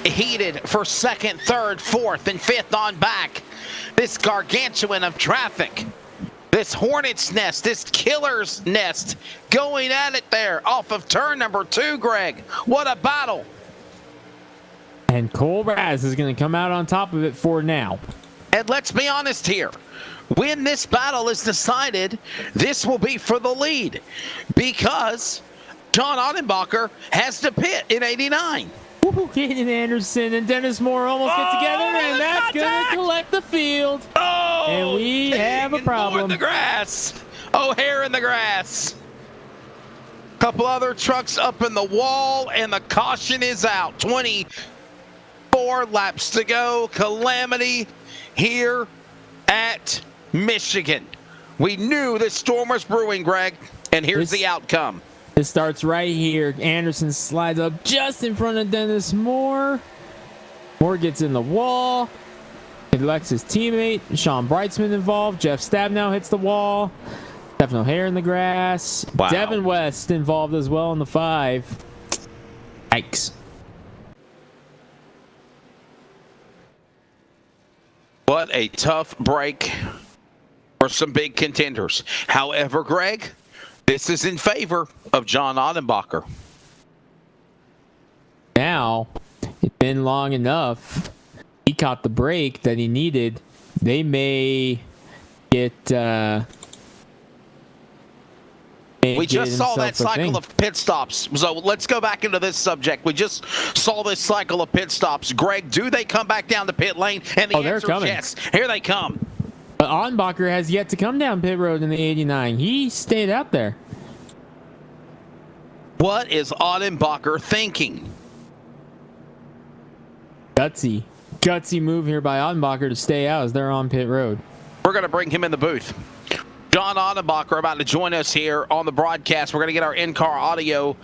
Speaker 1: heated for second, third, fourth, and fifth on back. This gargantuan of traffic. This hornet's nest, this killer's nest, going at it there off of turn number 2, Greg. What a battle.
Speaker 2: And Cole Raz is going to come out on top of it for now.
Speaker 1: And let's be honest here. When this battle is decided, this will be for the lead because John Ottenbacher has to pit in 89.
Speaker 2: Caden Anderson and Dennis Moore almost get together, and that's going to collect the field.
Speaker 1: Oh,
Speaker 2: and we have a problem.
Speaker 1: Moore in the grass. O'Hare in the grass. Couple other trucks up in the wall, and the caution is out. 24 laps to go. Calamity here at Michigan. We knew this storm was brewing, Greg, and here's the outcome.
Speaker 2: It starts right here. Anderson slides up just in front of Dennis Moore. Moore gets in the wall. It elects his teammate. Shawn Bridesman involved. Jeff Stabnow hits the wall. Stephen O'Hare in the grass.
Speaker 1: Wow.
Speaker 2: Devin West involved as well in the 5. Yikes.
Speaker 1: What a tough break for some big contenders. However, Greg, this is in favor of John Ottenbacher.
Speaker 2: Now, it's been long enough. He caught the break that he needed. They may get...
Speaker 1: we just saw that cycle of pit stops. So let's go back into this subject. We just saw this cycle of pit stops. Greg, do they come back down the pit lane? And the answer is yes. Here they come.
Speaker 2: But Ottenbacher has yet to come down pit road in the 89. He stayed out there.
Speaker 1: What is Ottenbacher thinking?
Speaker 2: Gutsy move here by Ottenbacher to stay out as they're on pit road.
Speaker 1: We're going to bring him in the booth. John Ottenbacher about to join us here on the broadcast. We're going to get our in-car audio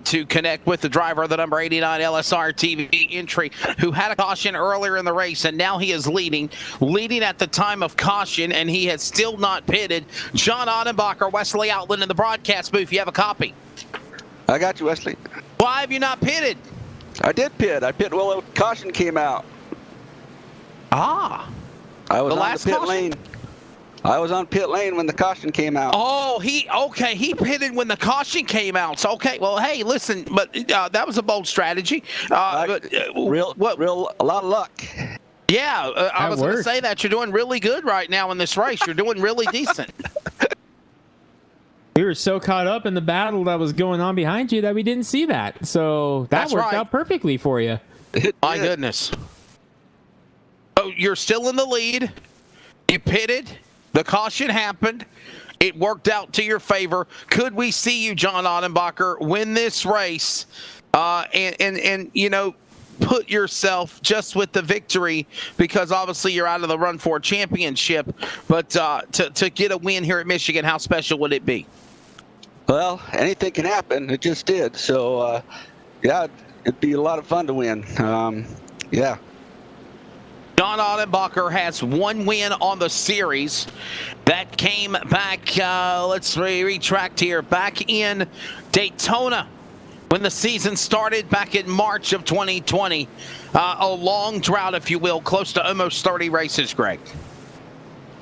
Speaker 1: to connect with the driver of the number 89 LSR TV entry who had a caution earlier in the race, and now he is leading at the time of caution, and he has still not pitted. John Ottenbacher, Wesley Outland in the broadcast booth. You have a copy.
Speaker 6: I got you, Wesley.
Speaker 1: Why have you not pitted?
Speaker 6: I did pit. I pit well, caution came out.
Speaker 1: I was
Speaker 6: on the pit lane. I was on pit lane when the caution came out.
Speaker 1: Oh, he pitted when the caution came out. So, okay, well, hey, listen, but that was a bold strategy.
Speaker 6: A lot of luck.
Speaker 1: Yeah, I was going to say that you're doing really good right now in this race. You're doing really decent.
Speaker 2: We were so caught up in the battle that was going on behind you that we didn't see that. So that worked out perfectly for you.
Speaker 1: My goodness. Oh, you're still in the lead. You pitted. The caution happened. It worked out to your favor. Could we see you, John Ottenbacher, win this race and you know, put yourself just with the victory, because obviously you're out of the run for a championship, but to get a win here at Michigan, how special would it be?
Speaker 6: Well, anything can happen. It just did. So, yeah, it'd be a lot of fun to win. Yeah.
Speaker 1: John Ottenbacher has one win on the series. That came back, let's retract here, back in Daytona when the season started back in March of 2020. A long drought, if you will, close to almost 30 races, Greg.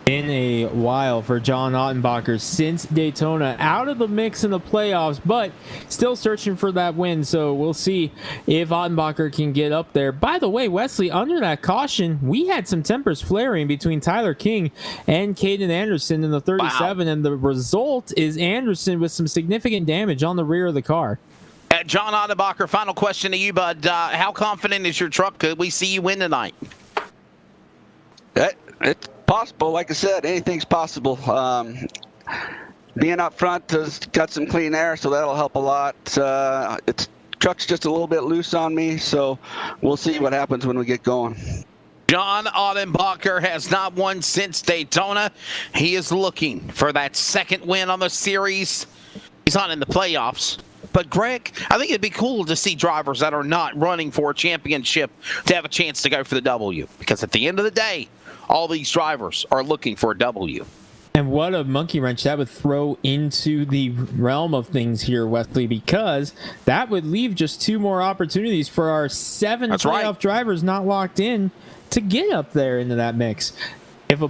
Speaker 2: Been a while for John Ottenbacher since Daytona, out of the mix in the playoffs, but still searching for that win. So we'll see if Ottenbacher can get up there. By the way, Wesley, under that caution, we had some tempers flaring between Tyler King and Caden Anderson in the 37, wow. And the result is Anderson with some significant damage on the rear of the car.
Speaker 1: John Ottenbacher, final question to you, bud. How confident is your truck? Could we see you win tonight?
Speaker 6: It's possible. Like I said, anything's possible. Being up front has got some clean air, so that'll help a lot. Truck's just a little bit loose on me, so we'll see what happens when we get going.
Speaker 1: John Ottenbacher has not won since Daytona. He is looking for that second win on the series. He's not in the playoffs. But, Greg, I think it'd be cool to see drivers that are not running for a championship to have a chance to go for the W. Because at the end of the day, all these drivers are looking for a W.
Speaker 2: And what a monkey wrench that would throw into the realm of things here, Wesley, because that would leave just 2 more opportunities for our 7 playoff drivers not locked in to get up there into that mix. If a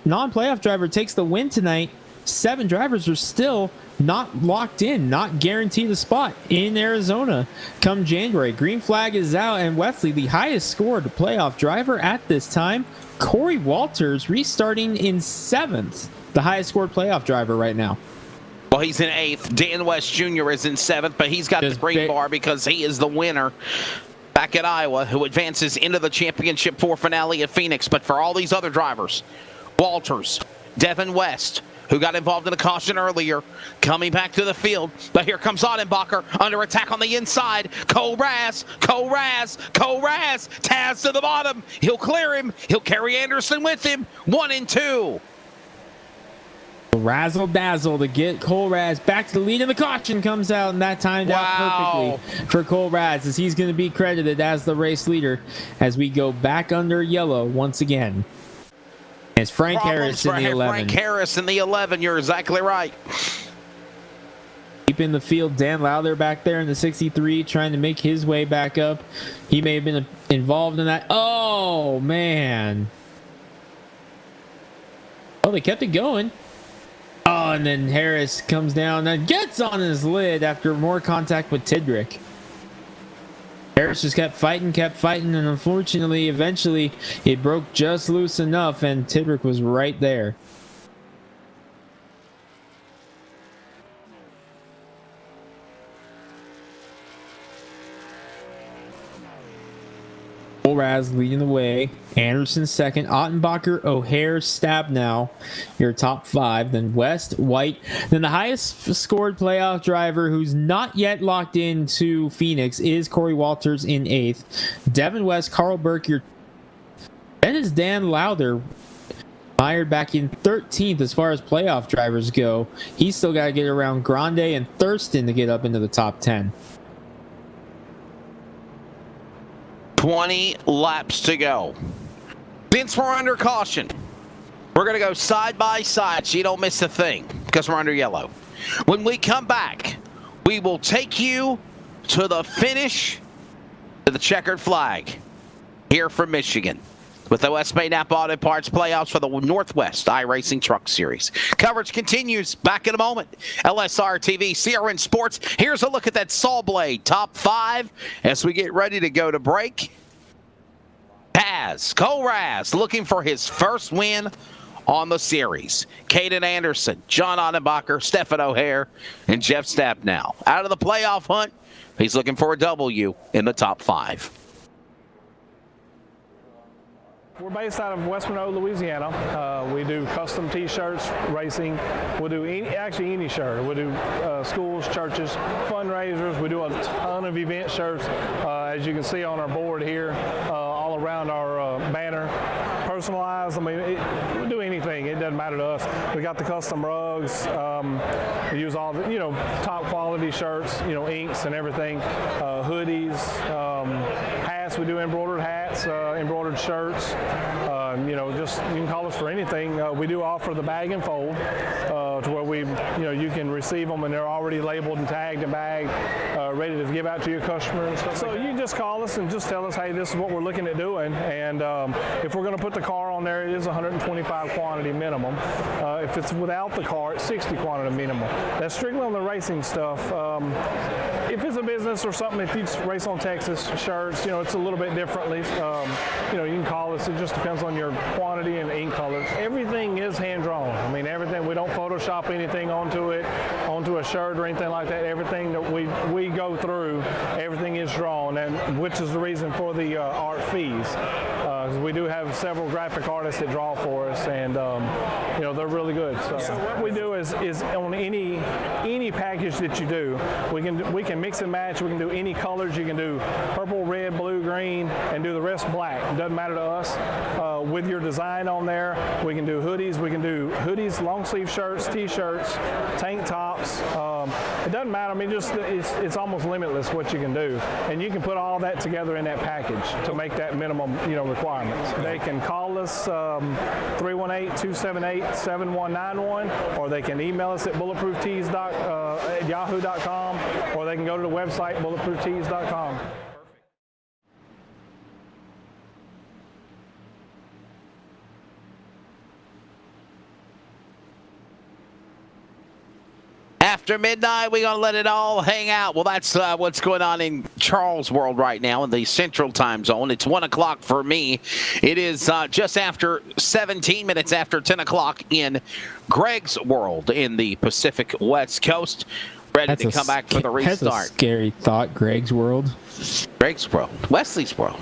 Speaker 2: non-playoff driver takes the win tonight, 7 drivers are still not locked in, not guaranteed a spot in Arizona come January. Green flag is out, and Wesley, the highest scored playoff driver at this time, Corey Walters, restarting in 7th, the highest scored playoff driver right now.
Speaker 1: Well, he's in 8th. Dan West Jr. is in 7th, but he's got the green bar because he is the winner back at Iowa, who advances into the championship 4 finale at Phoenix. But for all these other drivers, Walters, Devin West, who got involved in a caution earlier, coming back to the field. But here comes Ottenbacher under attack on the inside. Cole Raz, Taz to the bottom. He'll clear him. He'll carry Anderson with him. 1 and 2.
Speaker 2: Razzle dazzle to get Cole Raz back to the lead, and the caution comes out, and that timed out perfectly for Cole Raz, as he's going to be credited as the race leader as we go back under yellow once again. It's Frank Harris in the 11.
Speaker 1: Frank Harris in the 11. You're exactly right.
Speaker 2: Deep in the field, Dan Lowther back there in the 63, trying to make his way back up. He may have been involved in that. Oh, man. Oh, they kept it going. Oh, and then Harris comes down and gets on his lid after more contact with Tidrick. Harris just kept fighting, and unfortunately, eventually, it broke just loose enough, and Tidrick was right there. Raz leading the way. Anderson second. Ottenbacher, O'Hare, Stabnow, your top 5. Then West, White. Then the highest scored playoff driver who's not yet locked into Phoenix is Corey Walters in 8th. Devin West, Carl Burke, then is Dan Lowther, mired back in 13th as far as playoff drivers go. He's still got to get around Grande and Thurston to get up into the top 10.
Speaker 1: 20 laps to go. Since we're under caution, we're going to go side by side so you don't miss a thing because we're under yellow. When we come back, we will take you to the finish to the checkered flag here from Michigan with the West Bay Napa Auto Parts playoffs for the Northwest iRacing Truck Series. Coverage continues back in a moment. LSR TV, CRN Sports. Here's a look at that saw blade top 5 as we get ready to go to break. Cole Raz looking for his first win on the series. Caden Anderson, John Ottenbacher, Stefan O'Hare, and Jeff Stabnow. Out of the playoff hunt, he's looking for a W in the top 5.
Speaker 5: We're based out of West Monroe, Louisiana. We do custom T-shirts, racing. We'll do any shirt. We'll do schools, churches, fundraisers. We do a ton of event shirts, as you can see on our board here, all around our banner. Personalized. I mean, we do anything. It doesn't matter to us. We got the custom rugs. We use all the, top quality shirts, inks and everything. Hoodies, hats. We do embroidered hats, embroidered shirts. Just you can call us for anything. We do offer the bag and fold to where you can receive them and they're already labeled and tagged and bagged, ready to give out to your customers and stuff. So you can just call us and just tell us, hey, this is what we're looking at doing. And if we're going to put the car on there, it is 125 quantity minimum. If it's without the car, it's 60 quantity minimum. That's strictly on the racing stuff. If it's a business or something, if you race on Texas shirts, it's a little bit differently. You can call us. It just depends on your quantity and ink colors. Everything is hand drawn. I mean, everything. We don't Photoshop anything onto a shirt or anything like that. Everything that we go through, everything is drawn, and which is the reason for the art fees. We do have several graphic artists that draw for us, and they're really good. So what we do is on any package that you do, we can mix and match. We can do any colors. You can do purple, red, blue, green. green and do the rest black. It doesn't matter to us. With your design on there, we can do hoodies. We can do hoodies, long sleeve shirts, t-shirts, tank tops. It doesn't matter. I mean, it's almost limitless what you can do, and you can put all that together in that package to make that minimum, requirements. They can call us 318-278-7191, or they can email us at bulletprooftees.yahoo.com, or they can go to the website bulletprooftees.com.
Speaker 1: After midnight, we're going to let it all hang out. Well, that's what's going on in Charles' world right now in the Central Time Zone. It's 1 o'clock for me. It is just after 17 minutes after 10 o'clock in Greg's world in the Pacific West Coast. Ready to come back for the restart.
Speaker 2: That's a scary thought, Greg's world.
Speaker 1: Greg's world. Wesley's world.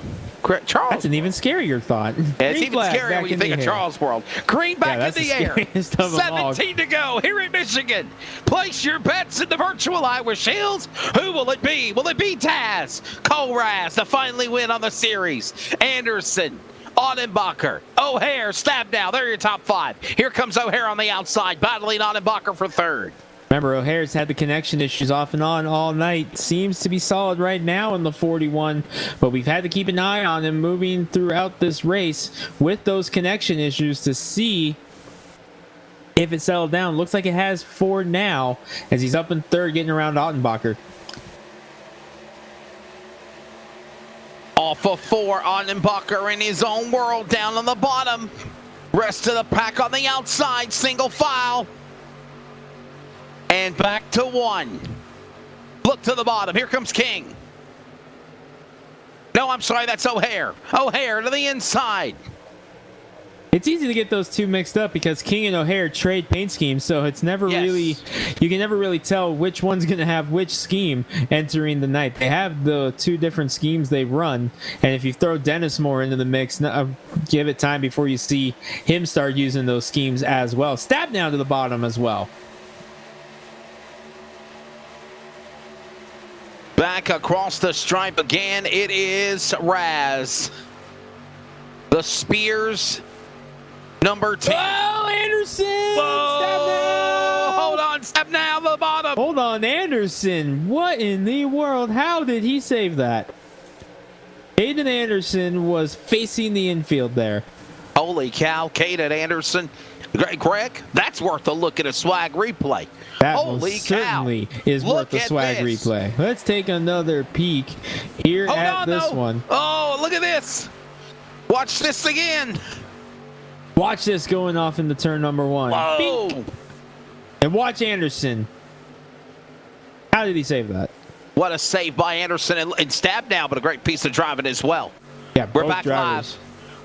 Speaker 1: Charles.
Speaker 2: That's an even scarier thought.
Speaker 1: It's even scarier when you think of Charles' world. Green back in the air. 17 to go here in Michigan. Place your bets in the virtual Irish Hills. Who will it be? Will it be Taz? Colraz to finally win on the series. Anderson. Audenbacher. O'Hare. Stabnow. They're your top 5. Here comes O'Hare on the outside, battling Audenbacher for third.
Speaker 2: Remember, O'Hare's had the connection issues off and on all night. Seems to be solid right now in the 41, but we've had to keep an eye on him moving throughout this race with those connection issues to see if it settled down. Looks like it has for now, as he's up in third, getting around Audenbacher.
Speaker 1: Off of 4, Audenbacher in his own world down on the bottom. Rest of the pack on the outside, single file. And back to 1. Look to the bottom. Here comes King. No, I'm sorry. That's O'Hare. O'Hare to the inside.
Speaker 2: It's easy to get those two mixed up because King and O'Hare trade paint schemes, so it's never really, you can never really tell which one's going to have which scheme entering the night. They have the two different schemes they run, and if you throw Dennis Moore into the mix, give it time before you see him start using those schemes as well. Stab down to the bottom as well.
Speaker 1: Back across the stripe again, it is Raz. The Spears, number 10.
Speaker 2: Oh, Anderson!
Speaker 1: Whoa! Hold on, step now, the bottom.
Speaker 2: Hold on, Anderson. What in the world? How did he save that? Caden Anderson was facing the infield there.
Speaker 1: Holy cow, Caden Anderson. Greg, that's worth a look at a swag replay.
Speaker 2: That
Speaker 1: Holy
Speaker 2: certainly
Speaker 1: cow.
Speaker 2: is
Speaker 1: Look
Speaker 2: worth a swag
Speaker 1: this.
Speaker 2: replay. Let's take another peek here at this one.
Speaker 1: Oh, look at this. Watch this again.
Speaker 2: Watch this going off into turn number 1.
Speaker 1: Whoa.
Speaker 2: Bink. And watch Anderson. How did he save that?
Speaker 1: What a save by Anderson and stab now, but a great piece of driving as well.
Speaker 2: Yeah,
Speaker 1: we're back live.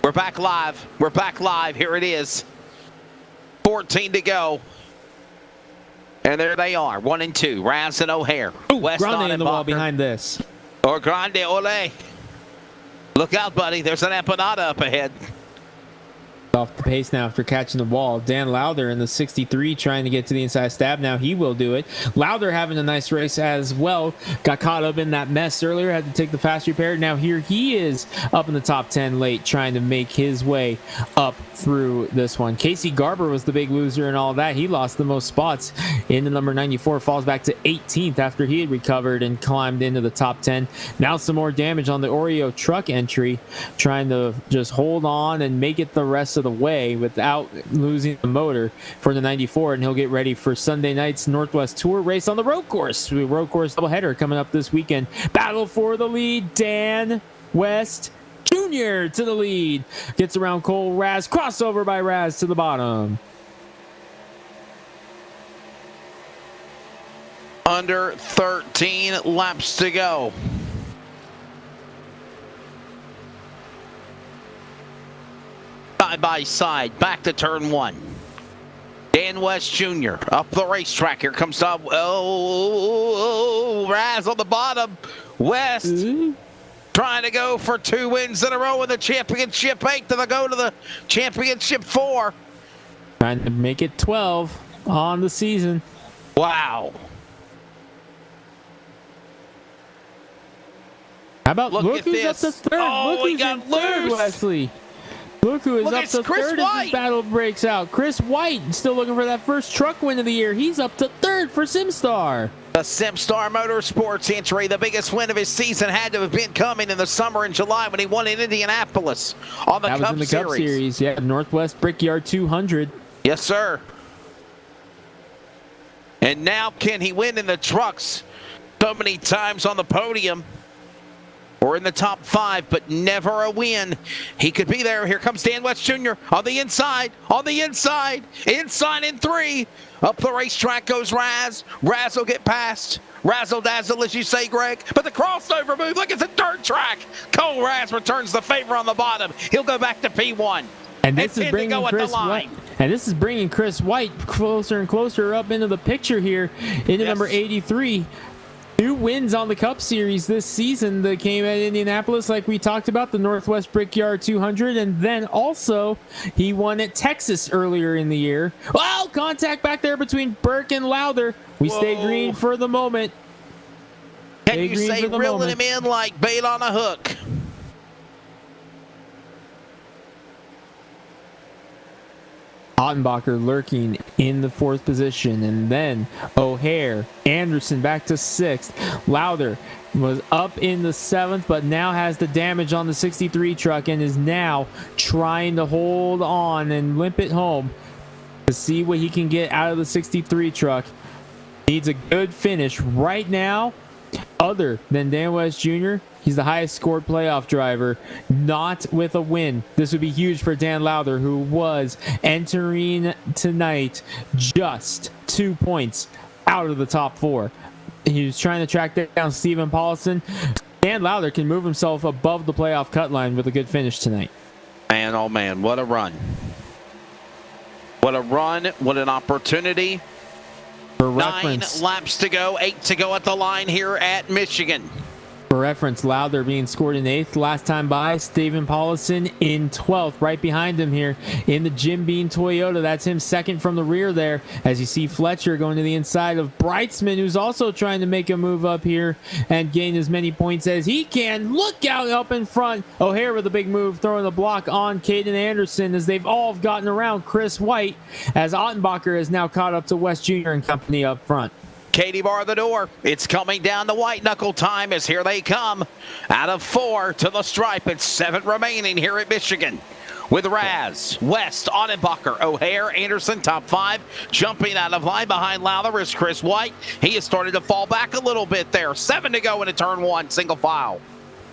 Speaker 1: We're back live. We're back live. Here it is. 14 to go. And there they are, 1 and 2. Raz and O'Hare.
Speaker 2: West Grande in the wall behind this.
Speaker 1: Or Grande, ole. Look out, buddy. There's an empanada up ahead.
Speaker 2: Off the pace now after catching the wall. Dan Lowther in the 63 trying to get to the inside stab. Now he will do it. Lowther having a nice race as well. Got caught up in that mess earlier. Had to take the fast repair. Now here he is up in the top 10 late trying to make his way up through this one. Casey Garber was the big loser in all that. He lost the most spots in the number 94. Falls back to 18th after he had recovered and climbed into the top 10. Now some more damage on the Oreo truck entry. Trying to just hold on and make it the rest of the way without losing the motor for the 94, and he'll get ready for Sunday night's Northwest Tour race on the road course. The road course doubleheader coming up this weekend. Battle for the lead. Dan West Jr. to the lead. Gets around Cole Raz. Crossover by Raz to the bottom.
Speaker 1: Under 13 laps to go. Side by side, back to turn 1. Dan West Jr. up the racetrack. Here comes up. Raz on the bottom. West trying to go for 2 wins in a row in the championship 8 to go to the championship 4.
Speaker 2: Trying to make it 12 on the season.
Speaker 1: Wow.
Speaker 2: How about
Speaker 1: Look
Speaker 2: look
Speaker 1: at
Speaker 2: who's
Speaker 1: this.
Speaker 2: up to third?
Speaker 1: Oh,
Speaker 2: Look
Speaker 1: he
Speaker 2: who's
Speaker 1: got
Speaker 2: in third,
Speaker 1: loose.
Speaker 2: Wesley. Look who is
Speaker 1: Look,
Speaker 2: up
Speaker 1: it's
Speaker 2: to
Speaker 1: Chris
Speaker 2: third as
Speaker 1: White.
Speaker 2: this battle breaks out. Chris White still looking for that first truck win of the year. He's up to third for SimStar.
Speaker 1: The SimStar Motorsports entry, the biggest win of his season, had to have been coming in the summer in July when he won in Indianapolis on the
Speaker 2: That was in the Cup Series. Yeah, Northwest Brickyard 200.
Speaker 1: Yes, sir. And now can he win in the trucks? So many times on the podium or in the top 5, but never a win. He could be there. Here comes Dan West Jr. on the inside, inside in 3. Up the racetrack goes Raz. Raz will get past. Razzle dazzle, as you say, Greg. But the crossover move, look, it's a dirt track. Cole Raz returns the favor on the bottom. He'll go back to P1.
Speaker 2: And this is bringing Chris White. And this is bringing Chris White closer and closer up into the picture here, into number 83. 2 wins on the Cup Series this season that came at Indianapolis, like we talked about, the Northwest Brickyard 200, and then also he won at Texas earlier in the year. Well, contact back there between Burke and Lowther. We stay green for the moment.
Speaker 1: Can you say reeling him in like bait on a hook?
Speaker 2: Ottenbacher lurking in the 4th position, and then O'Hare, Anderson back to 6th. Lowther was up in the 7th, but now has the damage on the 63 truck and is now trying to hold on and limp it home to see what he can get out of the 63 truck. Needs a good finish right now. Other than Dan West Jr., he's the highest scored playoff driver, not with a win. This would be huge for Dan Lowther, who was entering tonight just 2 points out of the top 4. He was trying to track down Steven Paulson. Dan Lowther can move himself above the playoff cut line with a good finish tonight.
Speaker 1: Man, oh man, what a run. What a run, what an opportunity.
Speaker 2: For
Speaker 1: 9
Speaker 2: reference,
Speaker 1: laps to go, 8 to go at the line here at Michigan.
Speaker 2: For reference, Lowther being scored in 8th last time by. Steven Paulson in 12th, right behind him here in the Jim Beam Toyota. That's him second from the rear there, as you see Fletcher going to the inside of Bridesman, who's also trying to make a move up here and gain as many points as he can. Look out up in front. O'Hare with a big move, throwing the block on Caden Anderson as they've all gotten around Chris White, as Ottenbacher has now caught up to West Jr. and company up front.
Speaker 1: Katie bar the door. It's coming down to white knuckle time as here they come. Out of 4 to the stripe. It's 7 remaining here at Michigan. With Raz, West, Ottenbacher, O'Hare, Anderson, top 5. Jumping out of line behind Lowther is Chris White. He has started to fall back a little bit there. 7 to go into turn 1, single file.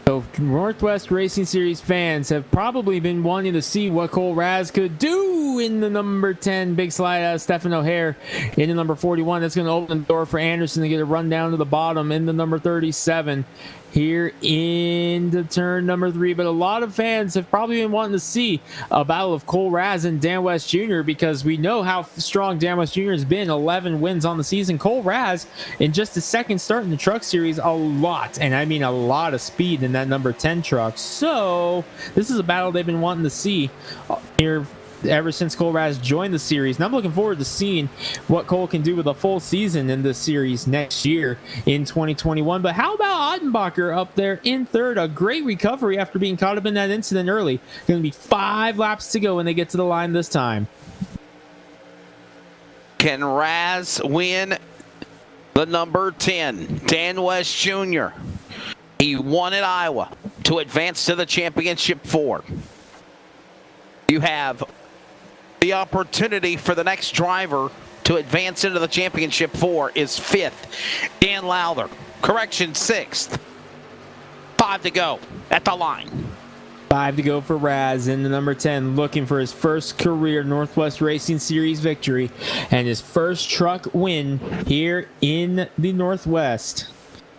Speaker 2: So Northwest Racing Series fans have probably been wanting to see what Cole Raz could do in the number 10 big slide out of Stephen O'Hare. In the number 41, that's going to open the door for Anderson to get a run down to the bottom in the number 37 here into turn number 3. But a lot of fans have probably been wanting to see a battle of Cole Raz and Dan West Jr. because we know how strong Dan West Jr. has been. 11 wins on the season. Cole Raz, in just his second start in the truck series, a lot, and I mean a lot of speed in that number 10 truck. So this is a battle they've been wanting to see here ever since Cole Raz joined the series. And I'm looking forward to seeing what Cole can do with a full season in this series next year in 2021. But how about Ottenbacher up there in 3rd? A great recovery after being caught up in that incident early. Going to be 5 laps to go when they get to the line this time.
Speaker 1: Can Raz win the number 10? Dan West Jr. He won at Iowa to advance to the championship 4. You have the opportunity for the next driver to advance into the championship 4 is 5th. Dan Lowther, correction, 6th. 5 to go at the line.
Speaker 2: 5 to go for Raz in the number 10, looking for his first career Northwest Racing Series victory and his first truck win here in the Northwest.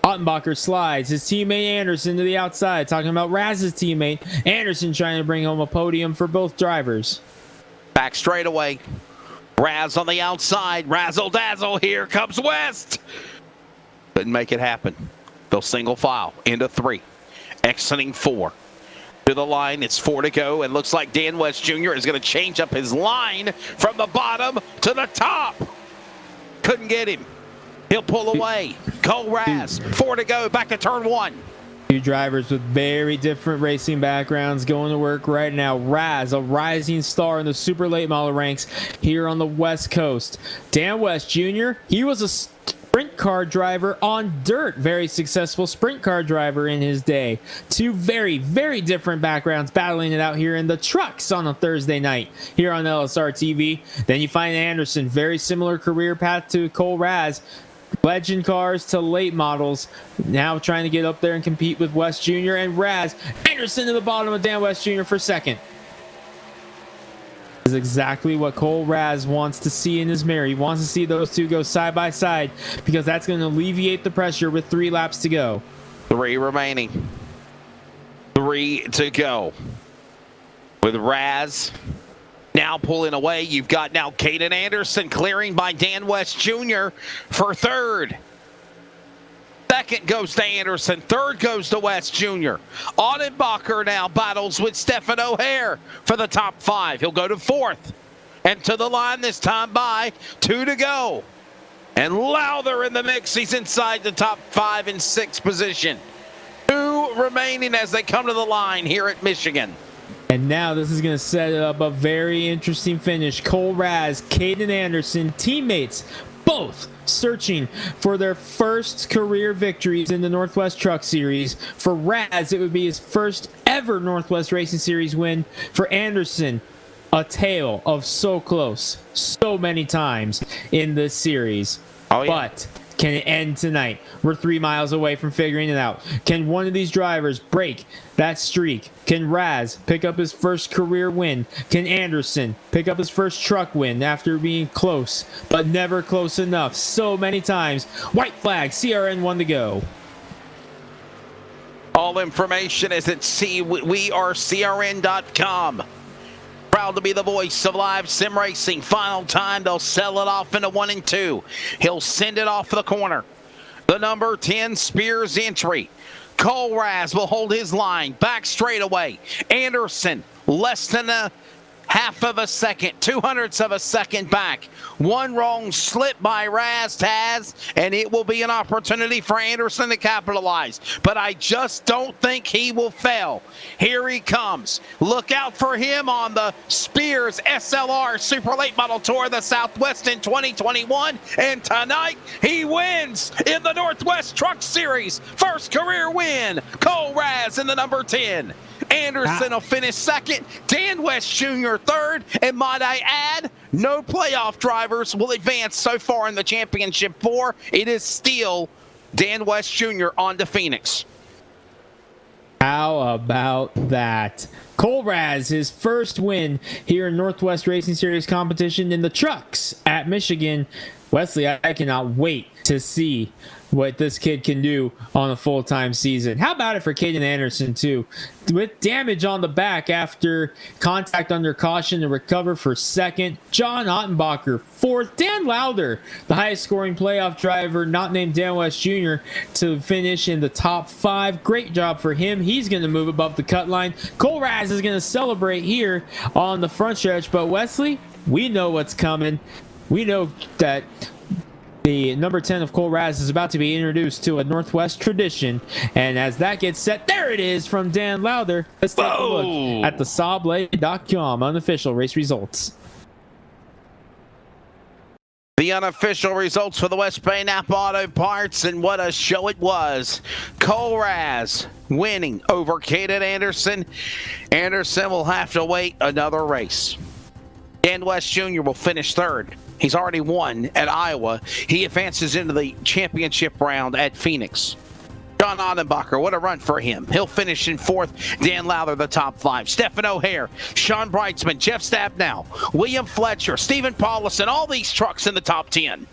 Speaker 2: Ottenbacher slides his teammate Anderson to the outside, talking about Raz's teammate. Anderson trying to bring home a podium for both drivers.
Speaker 1: Back straightaway. Raz on the outside. Razzle dazzle. Here comes West. Couldn't make it happen. They'll single file into 3. Exiting 4. To the line. It's 4 to go. And looks like Dan West Jr. is going to change up his line from the bottom to the top. Couldn't get him. He'll pull away. Cole Raz. 4 to go. Back to turn 1.
Speaker 2: Two drivers with very different racing backgrounds going to work right now. Raz, a rising star in the super late model ranks here on the West Coast. Dan West Jr., he was a sprint car driver on dirt. Very successful sprint car driver in his day. Two very, very different backgrounds battling it out here in the trucks on a Thursday night here on LSR TV. Then you find Anderson, very similar career path to Cole Raz. Legend cars to late models, now trying to get up there and compete with West Jr. and Raz. Anderson to the bottom of Dan West Jr. for second. This is exactly what Cole Raz wants to see in his mirror. He wants to see those two go side by side because that's going to alleviate the pressure with 3 laps to go.
Speaker 1: 3 remaining. 3 to go. With Raz now pulling away, you've got now Caden Anderson clearing by Dan West Jr. for third. Second goes to Anderson. Third goes to West Jr. Audenbacher now battles with Stephen O'Hare for the top 5. He'll go to fourth. And to the line this time by 2 to go. And Lowther in the mix. He's inside the top 5 and 6 position. 2 remaining as they come to the line here at Michigan.
Speaker 2: And now this is going to set up a very interesting finish. Cole Raz, Caden Anderson, teammates, both searching for their first career victories in the Northwest Truck Series. For Raz, it would be his first ever Northwest Racing Series win. For Anderson, a tale of so close, so many times in this series.
Speaker 1: Oh, yeah.
Speaker 2: But can it end tonight? We're 3 miles away from figuring it out. Can one of these drivers break that streak? Can Raz pick up his first career win? Can Anderson pick up his first truck win after being close, but never close enough so many times? White flag, CRN 1 to go.
Speaker 1: All information is at wearecrn.com. Proud to be the voice of live sim racing. Final time, they'll sell it off into 1 and 2. He'll send it off the corner. The number 10 Spears entry. Cole Raz will hold his line back straightaway. Anderson, less than a half of a second, 200ths of a second back. One wrong slip by Raz Taz, and it will be an opportunity for Anderson to capitalize. But I just don't think he will fail. Here he comes. Look out for him on the Spears SLR Super Late Model Tour of the Southwest in 2021. And tonight, he wins in the Northwest Truck Series. First career win. Cole Raz in the number 10. Anderson will finish second, Dan West Jr. third, and might I add, no playoff drivers will advance so far in the championship 4. It is still Dan West Jr. on to Phoenix.
Speaker 2: How about that? Cole Raz, his first win here in Northwest Racing Series competition in the trucks at Michigan. Wesley, I cannot wait to see what this kid can do on a full-time season. How about it for Caden Anderson, too? With damage on the back after contact under caution to recover for second. John Audenbacher, fourth. Dan Lowther, the highest-scoring playoff driver, not named Dan West Jr., to finish in the top 5. Great job for him. He's going to move above the cut line. Cole Raz is going to celebrate here on the front stretch. But, Wesley, we know what's coming. We know that the number 10 of Cole Raz is about to be introduced to a Northwest tradition. And as that gets set, there it is from Dan Lowther. Let's take a look at the sawblade.com unofficial race results.
Speaker 1: The unofficial results for the West Bay Napa Auto Parts, and what a show it was. Cole Raz winning over Caden Anderson. Anderson will have to wait another race. Dan West Jr. will finish third. He's already won at Iowa. He advances into the championship round at Phoenix. John Audenbacher, what a run for him. He'll finish in fourth. Dan Lowther, the top 5. Stephen O'Hare, Shawn Bridesman, Jeff Stabnow, William Fletcher, Stephen Paulison, all these trucks in the top 10.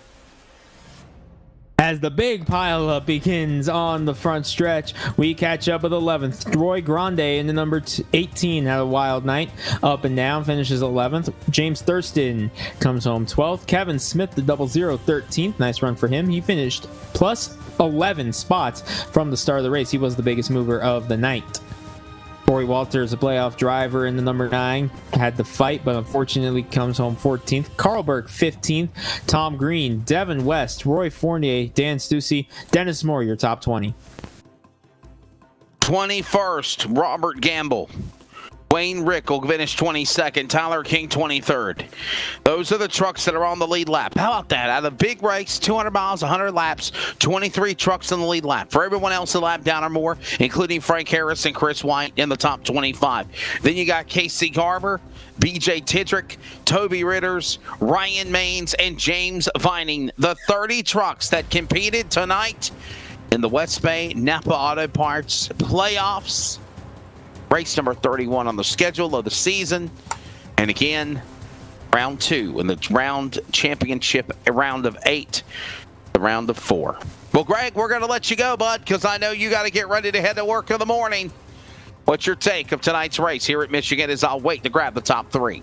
Speaker 2: As the big pileup begins on the front stretch, we catch up with 11th. Roy Grande in the number 18 had a wild night. Up and down, finishes 11th. James Thurston comes home 12th. Kevin Smith, the 00, 13th. Nice run for him. He finished plus 11 spots from the start of the race. He was the biggest mover of the night. Corey Walters, a playoff driver in the number 9, had the fight, but unfortunately comes home 14th. Carl Burke, 15th. Tom Green, Devin West, Roy Fournier, Dan Stussy, Dennis Moore, your top 20.
Speaker 1: 21st, Robert Gamble. Wayne Rick will finish 22nd. Tyler King, 23rd. Those are the trucks that are on the lead lap. How about that? Out of the big race, 200 miles, 100 laps, 23 trucks on the lead lap. For everyone else, a lap down or more, including Frank Harris and Chris White in the top 25. Then you got Casey Garber, BJ Tidrick, Toby Ritters, Ryan Maines, and James Vining. The 30 trucks that competed tonight in the West Bay Napa Auto Parts playoffs. Race number 31 on the schedule of the season. And again, round 2 in the round championship, a round of 8, the round of 4. Well, Greg, we're going to let you go, bud, because I know you got to get ready to head to work in the morning. What's your take of tonight's race here at Michigan as I'll wait to grab the top 3?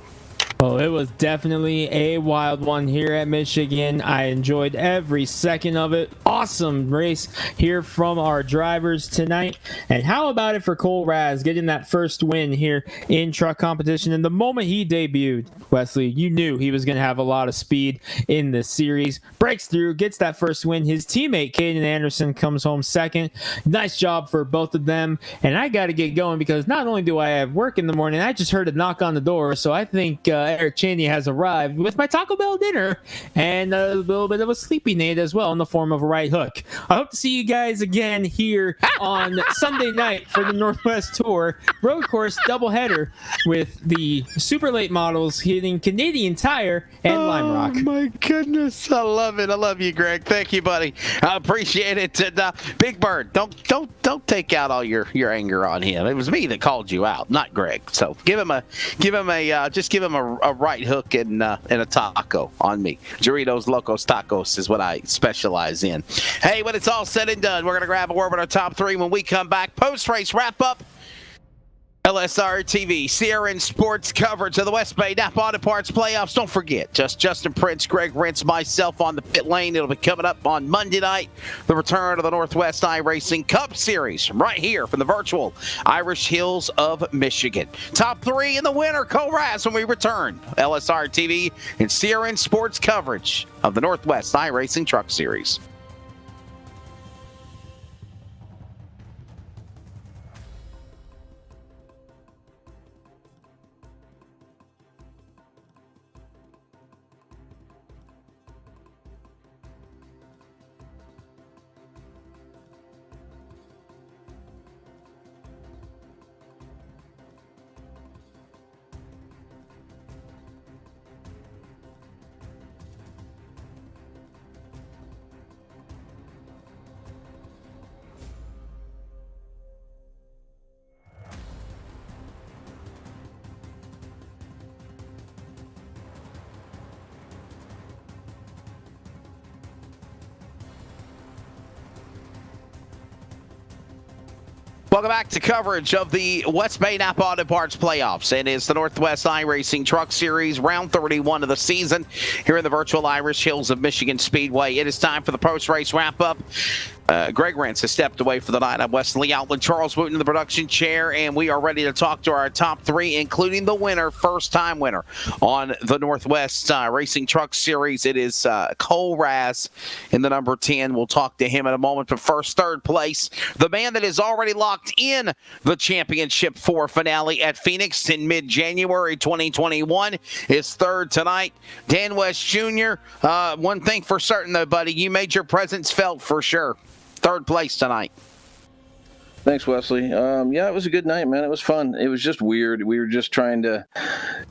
Speaker 2: Well, it was definitely a wild one here at Michigan. I enjoyed every second of it. Awesome race here from our drivers tonight. And how about it for Cole Raz getting that first win here in truck competition? And the moment he debuted, Wesley, you knew he was going to have a lot of speed in this series. Breaks through, gets that first win. His teammate, Caden Anderson, comes home second. Nice job for both of them. And I got to get going because not only do I have work in the morning, I just heard a knock on the door. So I think Eric Cheney has arrived with my Taco Bell dinner and a little bit of a sleeping aid as well in the form of a right hook. I hope to see you guys again here on Sunday night for the Northwest Tour road course doubleheader with the super late models hitting Canadian Tire and Lime Rock.
Speaker 1: Oh my goodness, I love it. I love you, Greg. Thank you, buddy. I appreciate it. And, Big Bird, don't take out all your anger on him. It was me that called you out, not Greg. So give him a right hook and a taco on me. Doritos Locos Tacos is what I specialize in. Hey, when it's all said and done, we're going to grab a word with our top 3 when we come back. Post-race wrap-up. LSR TV, CRN Sports coverage of the West Bay Napa Auto Parts playoffs. Don't forget, just Justin Prince, Greg Rentz, myself on the pit lane. It'll be coming up on Monday night. The return of the Northwest iRacing Cup Series right here from the virtual Irish Hills of Michigan. Top 3 in the winner, Cole Raz, when we return. LSR TV and CRN Sports coverage of the Northwest iRacing Truck Series. Welcome back to coverage of the West Bay Napa Auto Parts playoffs. It is the Northwest iRacing Truck Series, round 31 of the season here in the virtual Irish Hills of Michigan Speedway. It is time for the post-race wrap-up. Greg Rentz has stepped away for the night. I'm Wesley Outland, Charles Wooten in the production chair, and we are ready to talk to our top 3, including the winner, first-time winner on the Northwest Racing Truck Series. It is Cole Raz in the number 10. We'll talk to him in a moment. But first, third place, the man that is already locked in the Championship 4 finale at Phoenix in mid-January 2021 is third tonight. Dan West Jr., one thing for certain, though, buddy, you made your presence felt for sure. Third place tonight.
Speaker 7: Thanks, Wesley. Yeah, it was a good night, man. It was fun. It was just weird. We were just trying to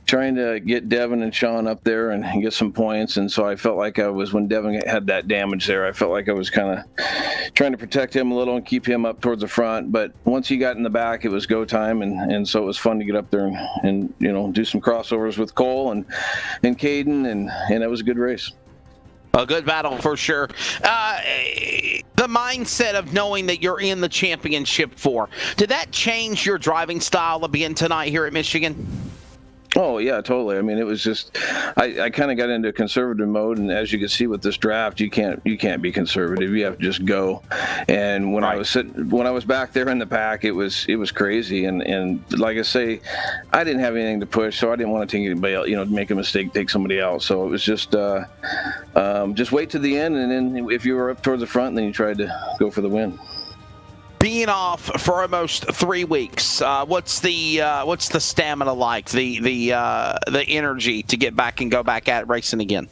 Speaker 7: get Devin and Shawn up there and get some points. And so I felt like when Devin had that damage there, I felt like I was kind of trying to protect him a little and keep him up towards the front. But once he got in the back, it was go time. And so it was fun to get up there and do some crossovers with Cole and Caden. And it was a good race.
Speaker 1: A good battle for sure. The mindset of knowing that you're in the Championship 4, did that change your driving style again tonight here at Michigan?
Speaker 7: Oh, yeah, totally. I mean, it was just I kind of got into conservative mode, and as you can see with this draft, you can't be conservative. You have to just go. And when I was back there in the pack, it was crazy. And like I say, I didn't have anything to push, so I didn't want to take anybody else, make a mistake, take somebody else. So it was just wait to the end, and then if you were up towards the front, then you tried to go for the win.
Speaker 1: being off for almost 3 weeks, what's the stamina like? The energy to get back and go back at racing again?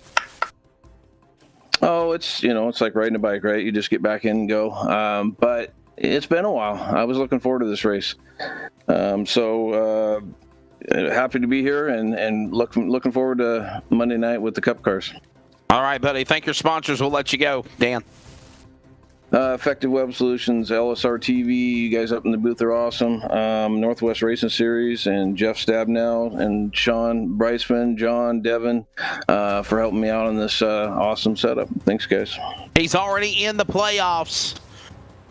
Speaker 7: Oh, it's like riding a bike, right? You just get back in and go. But it's been a while. I was looking forward to this race, so happy to be here and looking forward to Monday night with the Cup cars.
Speaker 1: All right, buddy. Thank your sponsors. We'll let you go, Dan.
Speaker 7: Effective Web Solutions, LSR TV, you guys up in the booth are awesome. Northwest Racing Series, and Jeff Stabnow and Shawn Bridesman, John, Devin, for helping me out on this awesome setup. Thanks, guys.
Speaker 1: He's already in the playoffs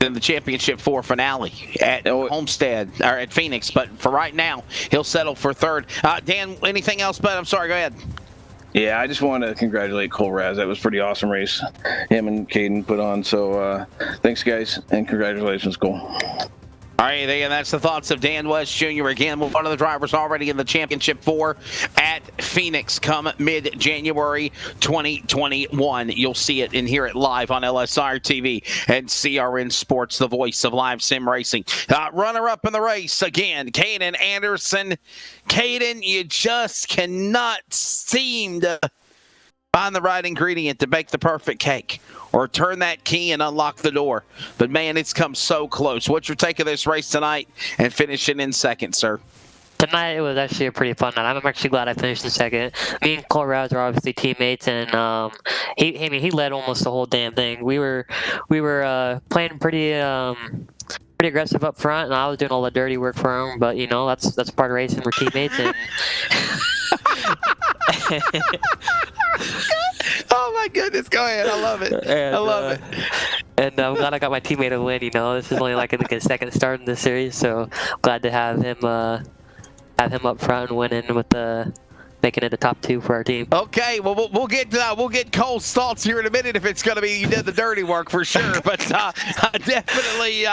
Speaker 1: in the Championship 4 finale at Homestead, or at Phoenix, but for right now, he'll settle for third. Dan, anything else, bud? I'm sorry, go ahead.
Speaker 7: Yeah, I just want to congratulate Cole Raz. That was a pretty awesome race him and Caden put on. So thanks, guys, and congratulations, Cole.
Speaker 1: All right, and that's the thoughts of Dan West Jr. Again, one of the drivers already in the Championship 4 at Phoenix come mid-January 2021. You'll see it and hear it live on LSR TV and CRN Sports, the voice of live sim racing. Runner-up in the race, again, Caden Anderson. Caden, you just cannot seem to find the right ingredient to bake the perfect cake or turn that key and unlock the door. But, man, it's come so close. What's your take of this race tonight and finishing in second, sir?
Speaker 8: Tonight, it was actually a pretty fun night. I'm actually glad I finished in second. Me and Cole Raz are obviously teammates, and he led almost the whole damn thing. We were playing pretty aggressive up front, and I was doing all the dirty work for him. But that's part of racing. We're teammates, and
Speaker 1: oh my goodness, go ahead. I love it. I love it.
Speaker 8: And I'm glad I got my teammate to win. This is only like a second start in the series, so glad to have him up front and winning with making it a top 2 for our team.
Speaker 1: Okay, well we'll get Cole's thoughts here in a minute if it's going to be you did the dirty work for sure. But definitely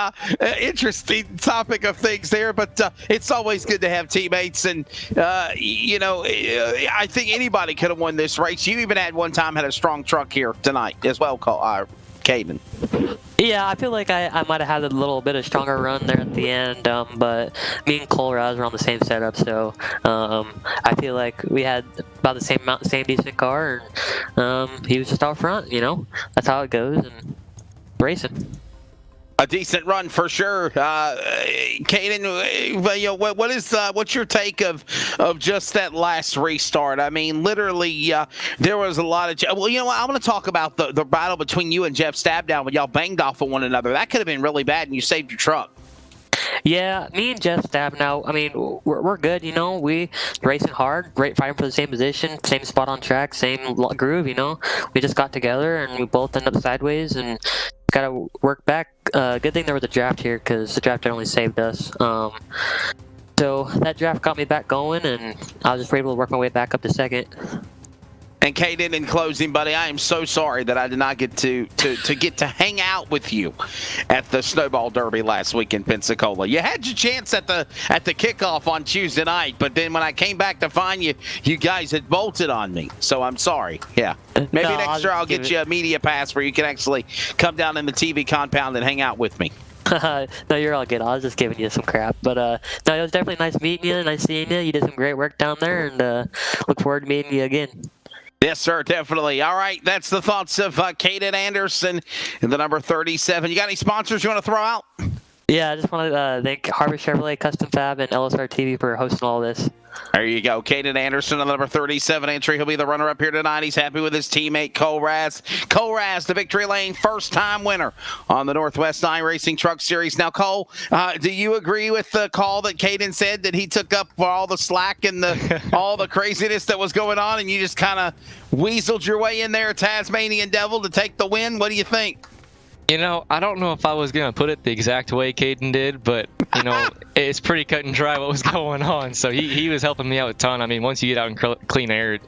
Speaker 1: interesting topic of things there. But it's always good to have teammates, and I think anybody could have won this race. You even had one time had a strong truck here tonight as well, Caden.
Speaker 8: Yeah, I feel like I might have had a little bit of stronger run there at the end, but me and Cole Raz were on the same setup, so I feel like we had about the same decent car, and he was just out front. That's how it goes, and racing.
Speaker 1: A decent run for sure. Caden, what's your take of just that last restart? I mean, literally, there was a lot of. Well, I want to talk about the battle between you and Jeff Stabnow when y'all banged off of one another. That could have been really bad, and you saved your truck.
Speaker 8: Yeah, me and Jeff Stabnow, I mean, we're good, we racing hard, fighting for the same position, same spot on track, same groove, We just got together, and we both end up sideways, and got to work back. Good thing there was a draft here, because the draft only saved us. So that draft got me back going, and I was just able to work my way back up to second.
Speaker 1: And Caden, in closing, buddy, I am so sorry that I did not get to hang out with you at the Snowball Derby last week in Pensacola. You had your chance at the kickoff on Tuesday night, but then when I came back to find you, you guys had bolted on me. So I'm sorry. Yeah, maybe next year I'll get you a media pass where you can actually come down in the TV compound and hang out with me.
Speaker 8: No, you're all good. I was just giving you some crap. But no, it was definitely nice meeting you, nice seeing you. You did some great work down there, and look forward to meeting you again.
Speaker 1: Yes, sir, definitely. All right, that's the thoughts of Caden Anderson in the number 37. You got any sponsors you want to throw out?
Speaker 8: Yeah, I just want to thank Harvest Chevrolet Custom Fab and LSR TV for hosting all this.
Speaker 1: There you go. Caden Anderson on the number 37 entry. He'll be the runner-up here tonight. He's happy with his teammate, Cole Raz. Cole Raz, the Victory Lane first-time winner on the Northwest iRacing Truck Series. Now, Cole, do you agree with the call that Caden said that he took up for all the slack and all the craziness that was going on, and you just kind of weaseled your way in there, Tasmanian Devil, to take the win? What do you think?
Speaker 4: I don't know if I was going to put it the exact way Caden did, but, it's pretty cut and dry what was going on. So he was helping me out a ton. I mean, once you get out in clean air,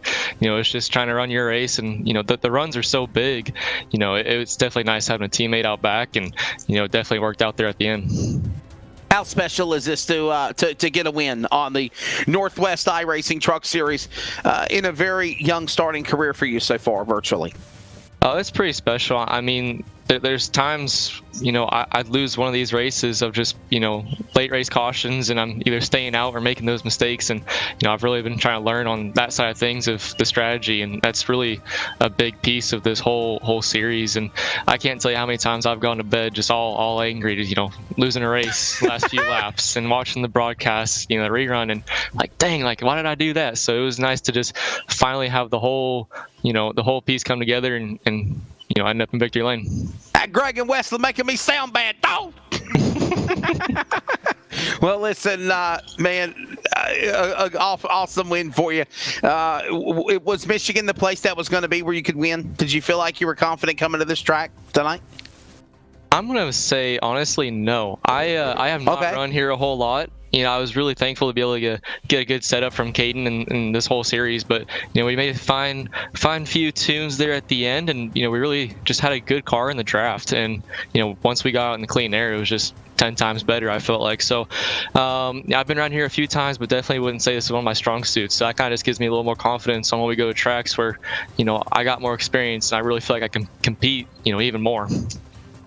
Speaker 4: it's just trying to run your race. And, the runs are so big, it's definitely nice having a teammate out back, and, definitely worked out there at the end.
Speaker 1: How special is this to get a win on the Northwest iRacing Truck Series in a very young starting career for you so far, virtually?
Speaker 4: Oh, it's pretty special. I mean, there's times, I'd lose one of these races of just, late race cautions, and I'm either staying out or making those mistakes. And, I've really been trying to learn on that side of things of the strategy. And that's really a big piece of this whole series. And I can't tell you how many times I've gone to bed just all angry to, losing a race last few laps and watching the broadcast, the rerun, and like, dang, like, why did I do that? So it was nice to just finally have the whole piece come together and end up in victory lane.
Speaker 1: Greg and Wesley making me sound bad, dog. Well, listen, man, awesome win for you. Was Michigan the place that was going to be where you could win? Did you feel like you were confident coming to this track tonight?
Speaker 4: I'm going to say, honestly, no. I have not run here a whole lot. I was really thankful to be able to get a good setup from Caden in this whole series. But, we made a fine few tunes there at the end. And, we really just had a good car in the draft. And, once we got out in the clean air, it was just 10 times better, I felt like. So I've been around here a few times, but definitely wouldn't say this is one of my strong suits. So that kind of just gives me a little more confidence on when we go to tracks where, I got more experience and I really feel like I can compete, even more.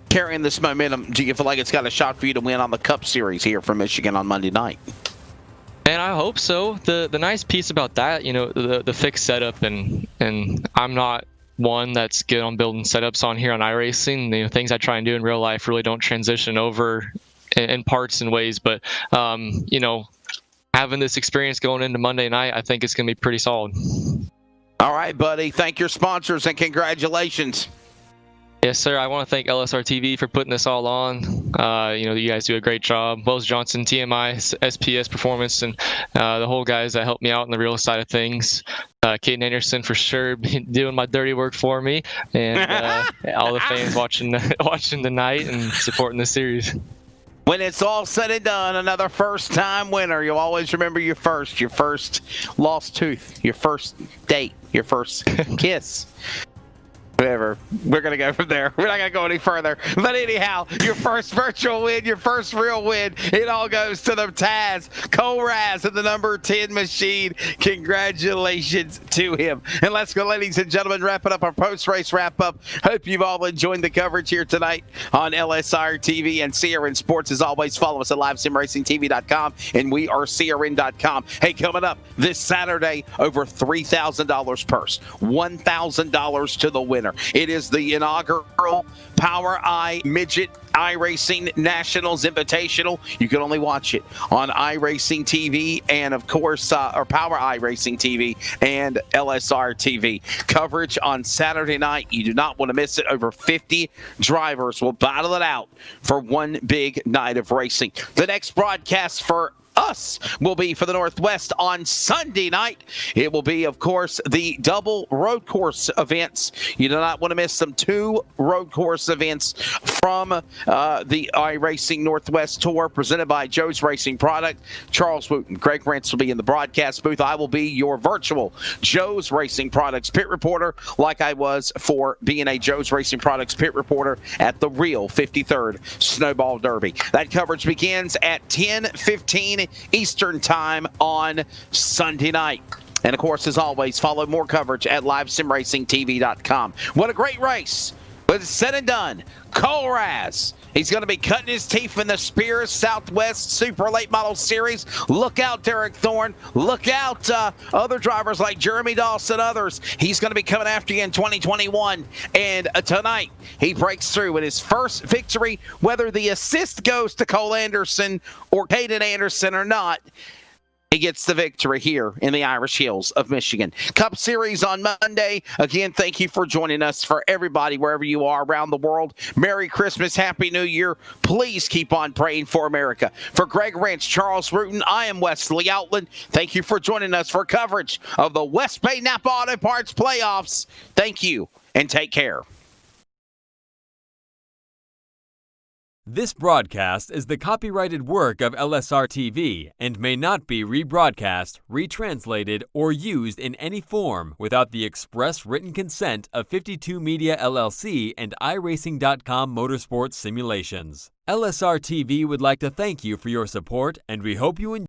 Speaker 1: Carrying this momentum, do you feel like it's got a shot for you to win on the Cup Series here from Michigan on Monday night?
Speaker 4: And I hope so. The nice piece about that, the fixed setup, and I'm not one that's good on building setups on here on iRacing. Things I try and do in real life really don't transition over in parts and ways. But having this experience going into Monday night, I think it's going to be pretty solid.
Speaker 1: All right, buddy. Thank your sponsors and congratulations.
Speaker 4: Yes, sir. I want to thank LSR TV for putting this all on. You guys do a great job. Wells Johnson, TMI, SPS Performance, and the whole guys that helped me out on the real side of things. Caden Anderson for sure doing my dirty work for me, and all the fans watching tonight and supporting the series.
Speaker 1: When it's all said and done, another first-time winner. You'll always remember your first lost tooth, your first date, your first kiss. Whatever. We're going to go from there. We're not going to go any further. But anyhow, your first virtual win, your first real win, it all goes to the Taz, Cole Raz in the number 10 machine. Congratulations to him. And let's go, ladies and gentlemen, wrapping up our post-race wrap-up. Hope you've all enjoyed the coverage here tonight on LSR TV and CRN Sports. As always, follow us at LiveSimRacingTV.com, and we are CRN.com. Hey, coming up this Saturday, over $3,000 purse, $1,000 to the winner. It is the inaugural Power Eye Midget iRacing Nationals Invitational. You can only watch it on iRacing TV and, of course, or Power iRacing TV and LSR TV. Coverage on Saturday night. You do not want to miss it. Over 50 drivers will battle it out for one big night of racing. The next broadcast for us will be for the Northwest on Sunday night. It will be, of course, the double road course events. You do not want to miss some 2 road course events from the iRacing Northwest Tour presented by Joe's Racing Product. Charles Wooten, Greg Rentz will be in the broadcast booth. I will be your virtual Joe's Racing Products pit reporter, like I was for being a Joe's Racing Products pit reporter at the real 53rd Snowball Derby. That coverage begins at 10:15 Eastern Time on Sunday night. And of course, as always, follow more coverage at LiveSimRacingTV.com. What a great race. But it's said and done. Cole Raz, he's going to be cutting his teeth in the Spears Southwest Super Late Model Series. Look out, Derek Thorne. Look out, other drivers like Jeremy Dawson, others. He's going to be coming after you in 2021. And tonight, he breaks through with his first victory, whether the assist goes to Cole Anderson or Caden Anderson or not. He gets the victory here in the Irish Hills of Michigan. Cup Series on Monday. Again, thank you for joining us. For everybody, wherever you are around the world, Merry Christmas, Happy New Year. Please keep on praying for America. For Greg Rentz, Charles Rutten, I am Wesley Outland. Thank you for joining us for coverage of the West Bay Napa Auto Parts playoffs. Thank you, and take care.
Speaker 9: This broadcast is the copyrighted work of LSR TV and may not be rebroadcast, retranslated, or used in any form without the express written consent of 52 Media LLC and iRacing.com Motorsports Simulations. LSR TV would like to thank you for your support, and we hope you enjoy.